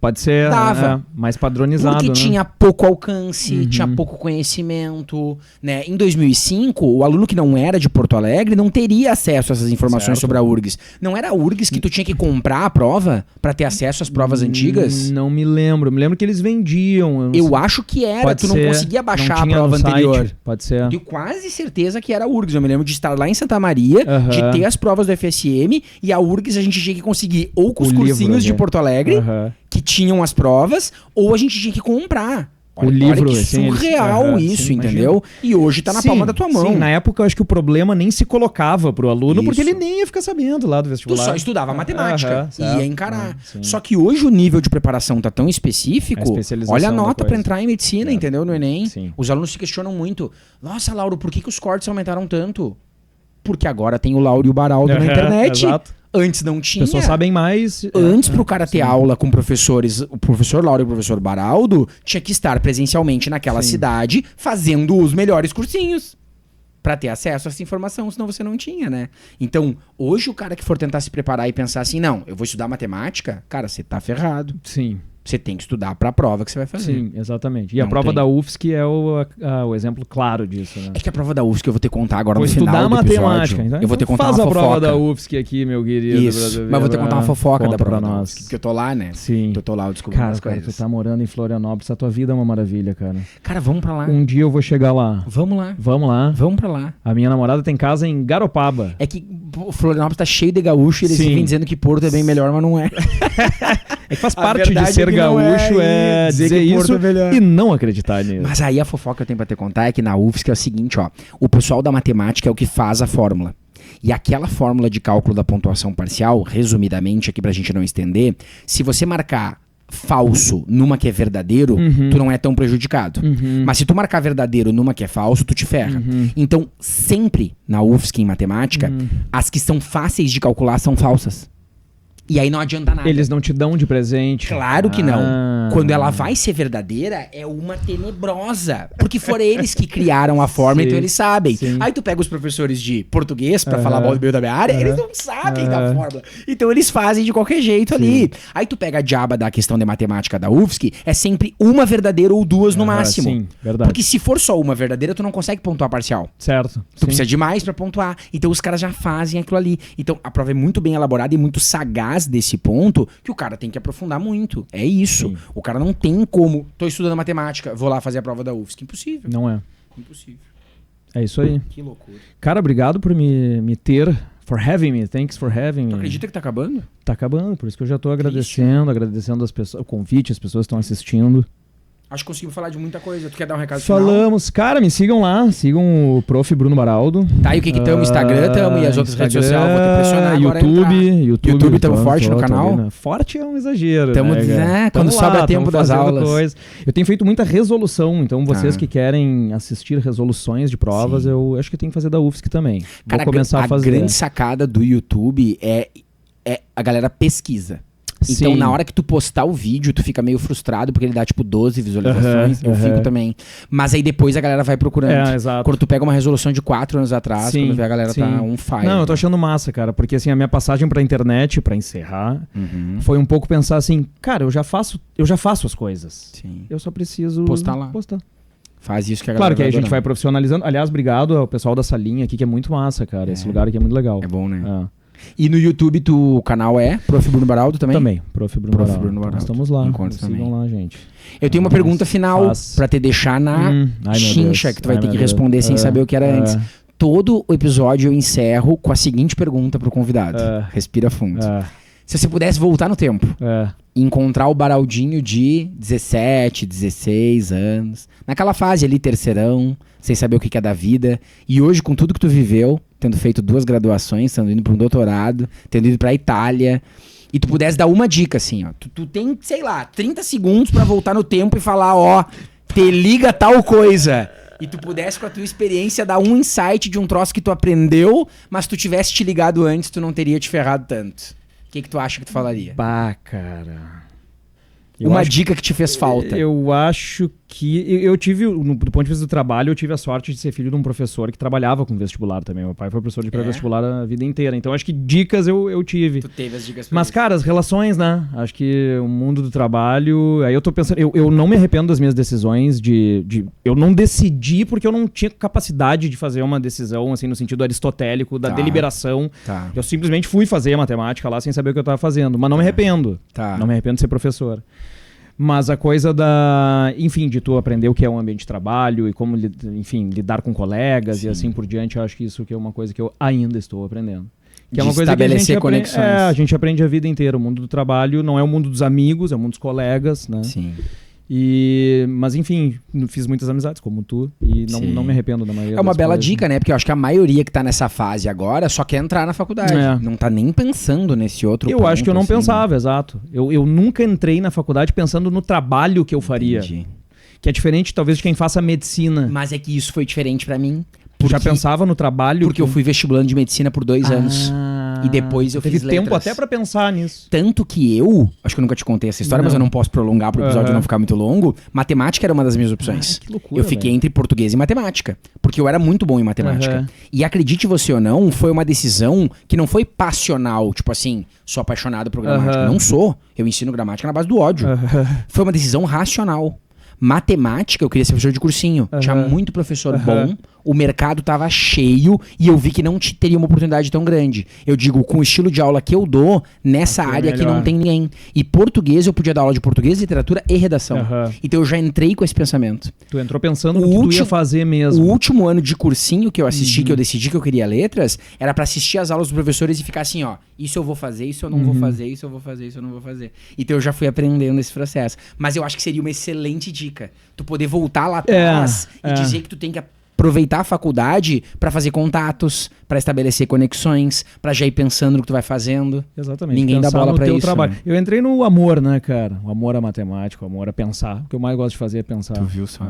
[SPEAKER 2] Pode ser
[SPEAKER 1] Dava.
[SPEAKER 2] mais padronizado,
[SPEAKER 1] Porque
[SPEAKER 2] né?
[SPEAKER 1] tinha pouco alcance,
[SPEAKER 2] Uhum.
[SPEAKER 1] tinha pouco conhecimento, né? Em 2005, o aluno que não era de Porto Alegre não teria acesso a essas informações
[SPEAKER 2] Certo.
[SPEAKER 1] sobre a URGS. Não era a URGS que tu tinha que comprar a prova pra ter acesso às provas antigas?
[SPEAKER 2] Não me lembro. Me lembro que eles vendiam.
[SPEAKER 1] Eu acho que era,
[SPEAKER 2] Pode
[SPEAKER 1] tu não
[SPEAKER 2] ser.
[SPEAKER 1] conseguia baixar
[SPEAKER 2] Não
[SPEAKER 1] a
[SPEAKER 2] tinha
[SPEAKER 1] prova
[SPEAKER 2] no site.
[SPEAKER 1] anterior.
[SPEAKER 2] Pode ser.
[SPEAKER 1] Tenho quase certeza que era a URGS. Eu me lembro de estar lá em Santa Maria,
[SPEAKER 2] Aham.
[SPEAKER 1] de ter as provas do FSM, e a URGS a gente tinha que conseguir ou com
[SPEAKER 2] O
[SPEAKER 1] os
[SPEAKER 2] livro
[SPEAKER 1] cursinhos
[SPEAKER 2] ali.
[SPEAKER 1] de Porto Alegre,
[SPEAKER 2] Aham.
[SPEAKER 1] que tinham as provas, ou a gente tinha que comprar.
[SPEAKER 2] O livro,
[SPEAKER 1] que
[SPEAKER 2] assim, eles-
[SPEAKER 1] surreal
[SPEAKER 2] Aham,
[SPEAKER 1] isso,
[SPEAKER 2] sim,
[SPEAKER 1] entendeu? E hoje tá na
[SPEAKER 2] Sim,
[SPEAKER 1] palma da tua mão.
[SPEAKER 2] Sim, na época eu acho que o problema nem se colocava pro aluno, porque
[SPEAKER 1] Isso.
[SPEAKER 2] ele nem ia ficar sabendo lá do
[SPEAKER 1] Tu
[SPEAKER 2] vestibular.
[SPEAKER 1] só estudava matemática
[SPEAKER 2] Aham,
[SPEAKER 1] e
[SPEAKER 2] certo.
[SPEAKER 1] ia encarar.
[SPEAKER 2] Sim.
[SPEAKER 1] Só que hoje o nível de preparação tá tão
[SPEAKER 2] A
[SPEAKER 1] específico.
[SPEAKER 2] especialização
[SPEAKER 1] Olha a
[SPEAKER 2] da
[SPEAKER 1] nota pra
[SPEAKER 2] coisa.
[SPEAKER 1] entrar em medicina,
[SPEAKER 2] É.
[SPEAKER 1] entendeu? No Enem.
[SPEAKER 2] Sim.
[SPEAKER 1] Os alunos se questionam muito. Nossa, Lauro, por que os cortes aumentaram tanto? Porque agora tem o Lauro e o Baraldo na
[SPEAKER 2] Aham,
[SPEAKER 1] internet.
[SPEAKER 2] exato.
[SPEAKER 1] Antes não
[SPEAKER 2] As
[SPEAKER 1] tinha.
[SPEAKER 2] pessoas sabem mais.
[SPEAKER 1] Antes, pro cara ter
[SPEAKER 2] sim.
[SPEAKER 1] aula com professores, o professor Lauro e o professor Baraldo, tinha que estar presencialmente naquela
[SPEAKER 2] Sim.
[SPEAKER 1] cidade fazendo os melhores cursinhos. Pra ter acesso a essa informação, senão você não tinha, né? Então, hoje o cara que for tentar se preparar e pensar assim, não, eu vou estudar matemática, cara, você tá ferrado.
[SPEAKER 2] Sim,
[SPEAKER 1] Você tem que estudar pra prova que você vai fazer.
[SPEAKER 2] sim, exatamente. E a
[SPEAKER 1] Não
[SPEAKER 2] prova
[SPEAKER 1] tem.
[SPEAKER 2] da UFSC é o exemplo claro disso, né?
[SPEAKER 1] É que a prova da UFSC eu vou ter que contar agora
[SPEAKER 2] Vou
[SPEAKER 1] no final
[SPEAKER 2] estudar
[SPEAKER 1] do episódio.
[SPEAKER 2] matemática. Então,
[SPEAKER 1] Eu vou ter que contar
[SPEAKER 2] faz
[SPEAKER 1] uma
[SPEAKER 2] a
[SPEAKER 1] fofoca.
[SPEAKER 2] prova da UFSC aqui, meu querido.
[SPEAKER 1] Isso,
[SPEAKER 2] brasileiro.
[SPEAKER 1] mas vou ter que contar uma fofoca da
[SPEAKER 2] Conta
[SPEAKER 1] prova
[SPEAKER 2] pra
[SPEAKER 1] da
[SPEAKER 2] nós.
[SPEAKER 1] UFSC, porque eu tô lá, né?
[SPEAKER 2] Sim.
[SPEAKER 1] Eu tô lá, eu descobri
[SPEAKER 2] Cara,
[SPEAKER 1] umas
[SPEAKER 2] cara,
[SPEAKER 1] coisas.
[SPEAKER 2] tu tá morando em Florianópolis, a tua vida é uma maravilha, cara.
[SPEAKER 1] Cara, vamos pra lá.
[SPEAKER 2] Um dia eu vou chegar lá.
[SPEAKER 1] Vamos lá.
[SPEAKER 2] Vamos lá.
[SPEAKER 1] Vamos pra lá.
[SPEAKER 2] A minha namorada tem casa em Garopaba.
[SPEAKER 1] É que pô, Florianópolis tá cheio de gaúcho e eles
[SPEAKER 2] Sim.
[SPEAKER 1] vivem dizendo que Porto é bem melhor, mas não é.
[SPEAKER 2] É que faz
[SPEAKER 1] A
[SPEAKER 2] parte
[SPEAKER 1] verdade
[SPEAKER 2] de ser
[SPEAKER 1] é que não
[SPEAKER 2] gaúcho
[SPEAKER 1] é
[SPEAKER 2] dizer
[SPEAKER 1] que Porto
[SPEAKER 2] isso
[SPEAKER 1] é melhor.
[SPEAKER 2] e não acreditar nisso.
[SPEAKER 1] Mas aí a fofoca que eu tenho pra te contar é que na UFSC é o seguinte, ó. O pessoal da matemática é o que faz a fórmula. E aquela fórmula de cálculo da pontuação parcial, resumidamente aqui pra gente não estender, se você marcar falso numa que é verdadeiro,
[SPEAKER 2] Uhum.
[SPEAKER 1] tu não é tão prejudicado.
[SPEAKER 2] Uhum.
[SPEAKER 1] Mas se tu marcar verdadeiro numa que é falso, tu te ferra.
[SPEAKER 2] Uhum.
[SPEAKER 1] Então, sempre na UFSC em matemática, as que são fáceis de calcular são falsas. E aí não adianta nada.
[SPEAKER 2] Eles não te dão de presente.
[SPEAKER 1] Claro que não.
[SPEAKER 2] Ah.
[SPEAKER 1] Quando ela vai ser verdadeira, é uma tenebrosa. Porque foram eles que criaram a fórmula,
[SPEAKER 2] Sim,
[SPEAKER 1] então eles sabem.
[SPEAKER 2] sim.
[SPEAKER 1] Aí tu pega os professores de português pra
[SPEAKER 2] Aham.
[SPEAKER 1] falar mal do meio da minha área, eles não sabem da fórmula. Então eles fazem de qualquer jeito ali. Aí tu pega a diaba da questão de matemática da UFSC, é sempre uma verdadeira ou duas no
[SPEAKER 2] Aham,
[SPEAKER 1] máximo.
[SPEAKER 2] sim, verdade.
[SPEAKER 1] Porque se for só uma verdadeira, tu não consegue pontuar parcial.
[SPEAKER 2] Certo.
[SPEAKER 1] Tu
[SPEAKER 2] sim.
[SPEAKER 1] precisa de mais pra pontuar. Então os caras já fazem aquilo ali. Então a prova é muito bem elaborada e muito sagaz desse ponto que o cara tem que aprofundar muito. É isso.
[SPEAKER 2] Sim.
[SPEAKER 1] O cara não tem como. Tô estudando matemática, vou lá fazer a prova da UFSC. Impossível.
[SPEAKER 2] Não é.
[SPEAKER 1] Impossível.
[SPEAKER 2] É isso aí.
[SPEAKER 1] Que loucura.
[SPEAKER 2] Cara, obrigado por me ter. For having me. Thanks for having me.
[SPEAKER 1] Tu acredita que tá acabando?
[SPEAKER 2] Tá acabando, por isso que eu já tô agradecendo as pessoas, o convite, as pessoas que estão assistindo.
[SPEAKER 1] Acho que conseguimos falar de muita coisa. Tu quer dar um recado final?
[SPEAKER 2] Falamos. Cara, me sigam lá, sigam o Prof. Bruno Baraldo.
[SPEAKER 1] Tá, e o que tamo? Instagram tamo e as outras redes sociais. Vou te pressionar agora a
[SPEAKER 2] YouTube
[SPEAKER 1] tamo forte no canal?
[SPEAKER 2] né? Forte é um exagero,
[SPEAKER 1] Tamo,
[SPEAKER 2] né, cara?
[SPEAKER 1] né, quando
[SPEAKER 2] Tamo
[SPEAKER 1] sobra
[SPEAKER 2] lá,
[SPEAKER 1] tempo
[SPEAKER 2] tamo
[SPEAKER 1] das
[SPEAKER 2] fazendo
[SPEAKER 1] aulas.
[SPEAKER 2] coisa. Eu tenho feito muita resolução, então vocês
[SPEAKER 1] Tá.
[SPEAKER 2] que querem assistir resoluções de provas,
[SPEAKER 1] Sim.
[SPEAKER 2] eu acho que tem que fazer da UFSC também.
[SPEAKER 1] Cara,
[SPEAKER 2] Vou começar a fazer.
[SPEAKER 1] grande sacada do YouTube é a galera pesquisa. Então,
[SPEAKER 2] Sim.
[SPEAKER 1] na hora que tu postar o vídeo, tu fica meio frustrado, porque ele dá, tipo, 12 visualizações.
[SPEAKER 2] Aham,
[SPEAKER 1] Eu fico
[SPEAKER 2] aham.
[SPEAKER 1] também. Mas aí depois a galera vai procurando.
[SPEAKER 2] É, exato.
[SPEAKER 1] Quando tu pega uma resolução de 4 anos atrás,
[SPEAKER 2] Sim,
[SPEAKER 1] quando vê a galera
[SPEAKER 2] sim.
[SPEAKER 1] tá on fire.
[SPEAKER 2] Não, eu tô achando massa, cara, porque assim, a minha passagem pra internet, pra encerrar,
[SPEAKER 1] Uhum.
[SPEAKER 2] foi um pouco pensar assim, cara, eu já faço as coisas.
[SPEAKER 1] Sim.
[SPEAKER 2] Eu só preciso
[SPEAKER 1] Postar lá.
[SPEAKER 2] postar.
[SPEAKER 1] Faz isso que a galera
[SPEAKER 2] Claro que aí a gente
[SPEAKER 1] adorando.
[SPEAKER 2] vai profissionalizando. Aliás, obrigado ao pessoal da salinha aqui, que é muito massa, cara. Esse lugar aqui é muito legal.
[SPEAKER 1] É bom, né?
[SPEAKER 2] É.
[SPEAKER 1] E no YouTube, o canal é Prof. Bruno Baraldo também?
[SPEAKER 2] Também, Prof. Bruno
[SPEAKER 1] Prof.
[SPEAKER 2] Baraldo.
[SPEAKER 1] Bruno Baraldo.
[SPEAKER 2] Nós estamos lá.
[SPEAKER 1] Encontra
[SPEAKER 2] Sigam
[SPEAKER 1] também.
[SPEAKER 2] lá, gente.
[SPEAKER 1] Eu tenho uma pergunta final
[SPEAKER 2] Faz.
[SPEAKER 1] pra te deixar na
[SPEAKER 2] Ai, meu
[SPEAKER 1] chincha,
[SPEAKER 2] Deus.
[SPEAKER 1] que tu vai
[SPEAKER 2] Ai,
[SPEAKER 1] ter
[SPEAKER 2] meu
[SPEAKER 1] que
[SPEAKER 2] Deus.
[SPEAKER 1] responder sem
[SPEAKER 2] É,
[SPEAKER 1] saber o que era
[SPEAKER 2] é.
[SPEAKER 1] antes. Todo o episódio eu encerro com a seguinte pergunta pro convidado.
[SPEAKER 2] É.
[SPEAKER 1] Respira fundo.
[SPEAKER 2] É,
[SPEAKER 1] Se você pudesse voltar no tempo
[SPEAKER 2] é.
[SPEAKER 1] e encontrar o Baraldinho de 17, 16 anos, naquela fase ali, terceirão, sem saber o que é da vida, e hoje com tudo que tu viveu, tendo feito 2 graduações, tendo ido pra um doutorado, tendo ido pra Itália, e tu pudesse dar uma dica assim, ó, tu tem, sei lá, 30 segundos pra voltar no tempo e falar, ó, te liga tal coisa. e tu pudesse com a tua experiência dar um insight de um troço que tu aprendeu, mas tu tivesse te ligado antes, tu não teria te ferrado tanto. O que tu acha que tu falaria?
[SPEAKER 2] Bah, cara.
[SPEAKER 1] Uma dica que te fez falta.
[SPEAKER 2] Eu acho que... Eu tive, do ponto de vista do trabalho, eu tive a sorte de ser filho de um professor que trabalhava com vestibular também. Meu pai foi professor de pré-vestibular a vida inteira. Então, acho que dicas eu tive.
[SPEAKER 1] Tu teve as dicas pra
[SPEAKER 2] Mas,
[SPEAKER 1] isso.
[SPEAKER 2] cara, as relações, né? Acho que o mundo do trabalho... Aí eu tô pensando... Eu não me arrependo das minhas decisões eu não decidi porque eu não tinha capacidade de fazer uma decisão, assim, no sentido aristotélico, da deliberação.
[SPEAKER 1] Tá.
[SPEAKER 2] Eu simplesmente fui fazer a matemática lá sem saber o que eu tava fazendo. Mas não me arrependo.
[SPEAKER 1] Tá.
[SPEAKER 2] Não me arrependo de ser professor. Mas a coisa enfim, de tu aprender o que é um ambiente de trabalho e como, enfim, lidar com colegas e assim por diante, eu acho que isso que é uma coisa que eu ainda estou aprendendo. Que é uma coisa que a gente aprende a vida inteira. O mundo do trabalho não é o mundo dos amigos, é o mundo dos colegas, né?
[SPEAKER 1] Sim.
[SPEAKER 2] Mas enfim, fiz muitas amizades como tu e não me arrependo da maioria
[SPEAKER 1] É uma
[SPEAKER 2] das
[SPEAKER 1] bela
[SPEAKER 2] coisas.
[SPEAKER 1] dica, né? Porque eu acho que a maioria que tá nessa fase agora só quer entrar na faculdade. Não tá nem pensando nesse outro
[SPEAKER 2] Eu
[SPEAKER 1] ponto,
[SPEAKER 2] acho que eu não
[SPEAKER 1] assim,
[SPEAKER 2] pensava, exato. Eu nunca entrei na faculdade pensando no trabalho que eu faria.
[SPEAKER 1] Entendi.
[SPEAKER 2] Que é diferente, talvez, de quem faça medicina.
[SPEAKER 1] Mas é que isso foi diferente pra mim.
[SPEAKER 2] Tu já pensava no trabalho?
[SPEAKER 1] Porque eu fui vestibulando de medicina por 2 anos. E depois eu fiz
[SPEAKER 2] teve tempo
[SPEAKER 1] letras.
[SPEAKER 2] até pra pensar nisso.
[SPEAKER 1] Tanto que acho que eu nunca te contei essa história, mas eu não posso prolongar pro episódio não ficar muito longo. Matemática era uma das minhas opções.
[SPEAKER 2] Que loucura,
[SPEAKER 1] eu fiquei
[SPEAKER 2] velho.
[SPEAKER 1] entre português e matemática, porque eu era muito bom em matemática. E acredite você ou não, foi uma decisão que não foi passional, tipo assim, sou apaixonado por gramática. Não sou. Eu ensino gramática na base do ódio. Foi uma decisão racional. Matemática, eu queria ser professor de cursinho. Tinha muito professor bom, o mercado tava cheio e eu vi que não teria uma oportunidade tão grande. Eu digo, com o estilo de aula que eu dou, nessa área aqui não tem ninguém. E português, eu podia dar aula de português, literatura e redação. Então eu já entrei com esse pensamento.
[SPEAKER 2] Tu entrou pensando no que tu ia fazer mesmo.
[SPEAKER 1] O último ano de cursinho que eu assisti, que eu decidi que eu queria letras, era pra assistir as aulas dos professores e ficar assim, ó, isso eu vou fazer, isso eu não vou fazer, isso eu vou fazer, isso eu não vou fazer. Então eu já fui aprendendo esse processo. Mas eu acho que seria uma excelente dica. Tu poder voltar lá atrás e dizer que tu tem que aproveitar a faculdade pra fazer contatos, pra estabelecer conexões, pra já ir pensando no que tu vai fazendo.
[SPEAKER 2] Exatamente.
[SPEAKER 1] Ninguém dá bola pra isso.
[SPEAKER 2] Trabalho.
[SPEAKER 1] Né?
[SPEAKER 2] Eu entrei no amor, né, cara? O amor à matemática, o amor a pensar. O que eu mais gosto de fazer é pensar.
[SPEAKER 1] Tu viu só?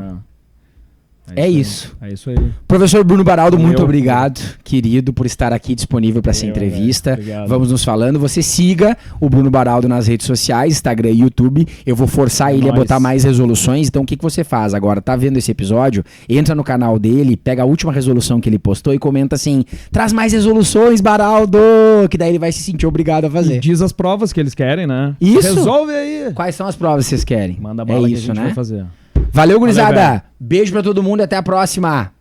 [SPEAKER 2] É
[SPEAKER 1] isso.
[SPEAKER 2] É isso aí.
[SPEAKER 1] Professor Bruno Baraldo, muito obrigado, querido, por estar aqui disponível para essa entrevista. Vamos nos falando. Você siga o Bruno Baraldo nas redes sociais, Instagram e YouTube. Eu vou forçar ele a botar mais resoluções. Então, o que você faz agora? Tá vendo esse episódio? Entra no canal dele, pega a última resolução que ele postou e comenta assim: traz mais resoluções, Baraldo! Que daí ele vai se sentir obrigado a fazer.
[SPEAKER 2] E diz as provas que eles querem, né?
[SPEAKER 1] Isso!
[SPEAKER 2] Resolve aí!
[SPEAKER 1] Quais são as provas que vocês querem?
[SPEAKER 2] Manda bala
[SPEAKER 1] é
[SPEAKER 2] que
[SPEAKER 1] isso,
[SPEAKER 2] a gente
[SPEAKER 1] né?
[SPEAKER 2] vai fazer.
[SPEAKER 1] Valeu, gurizada! Beijo pra todo mundo e até a próxima!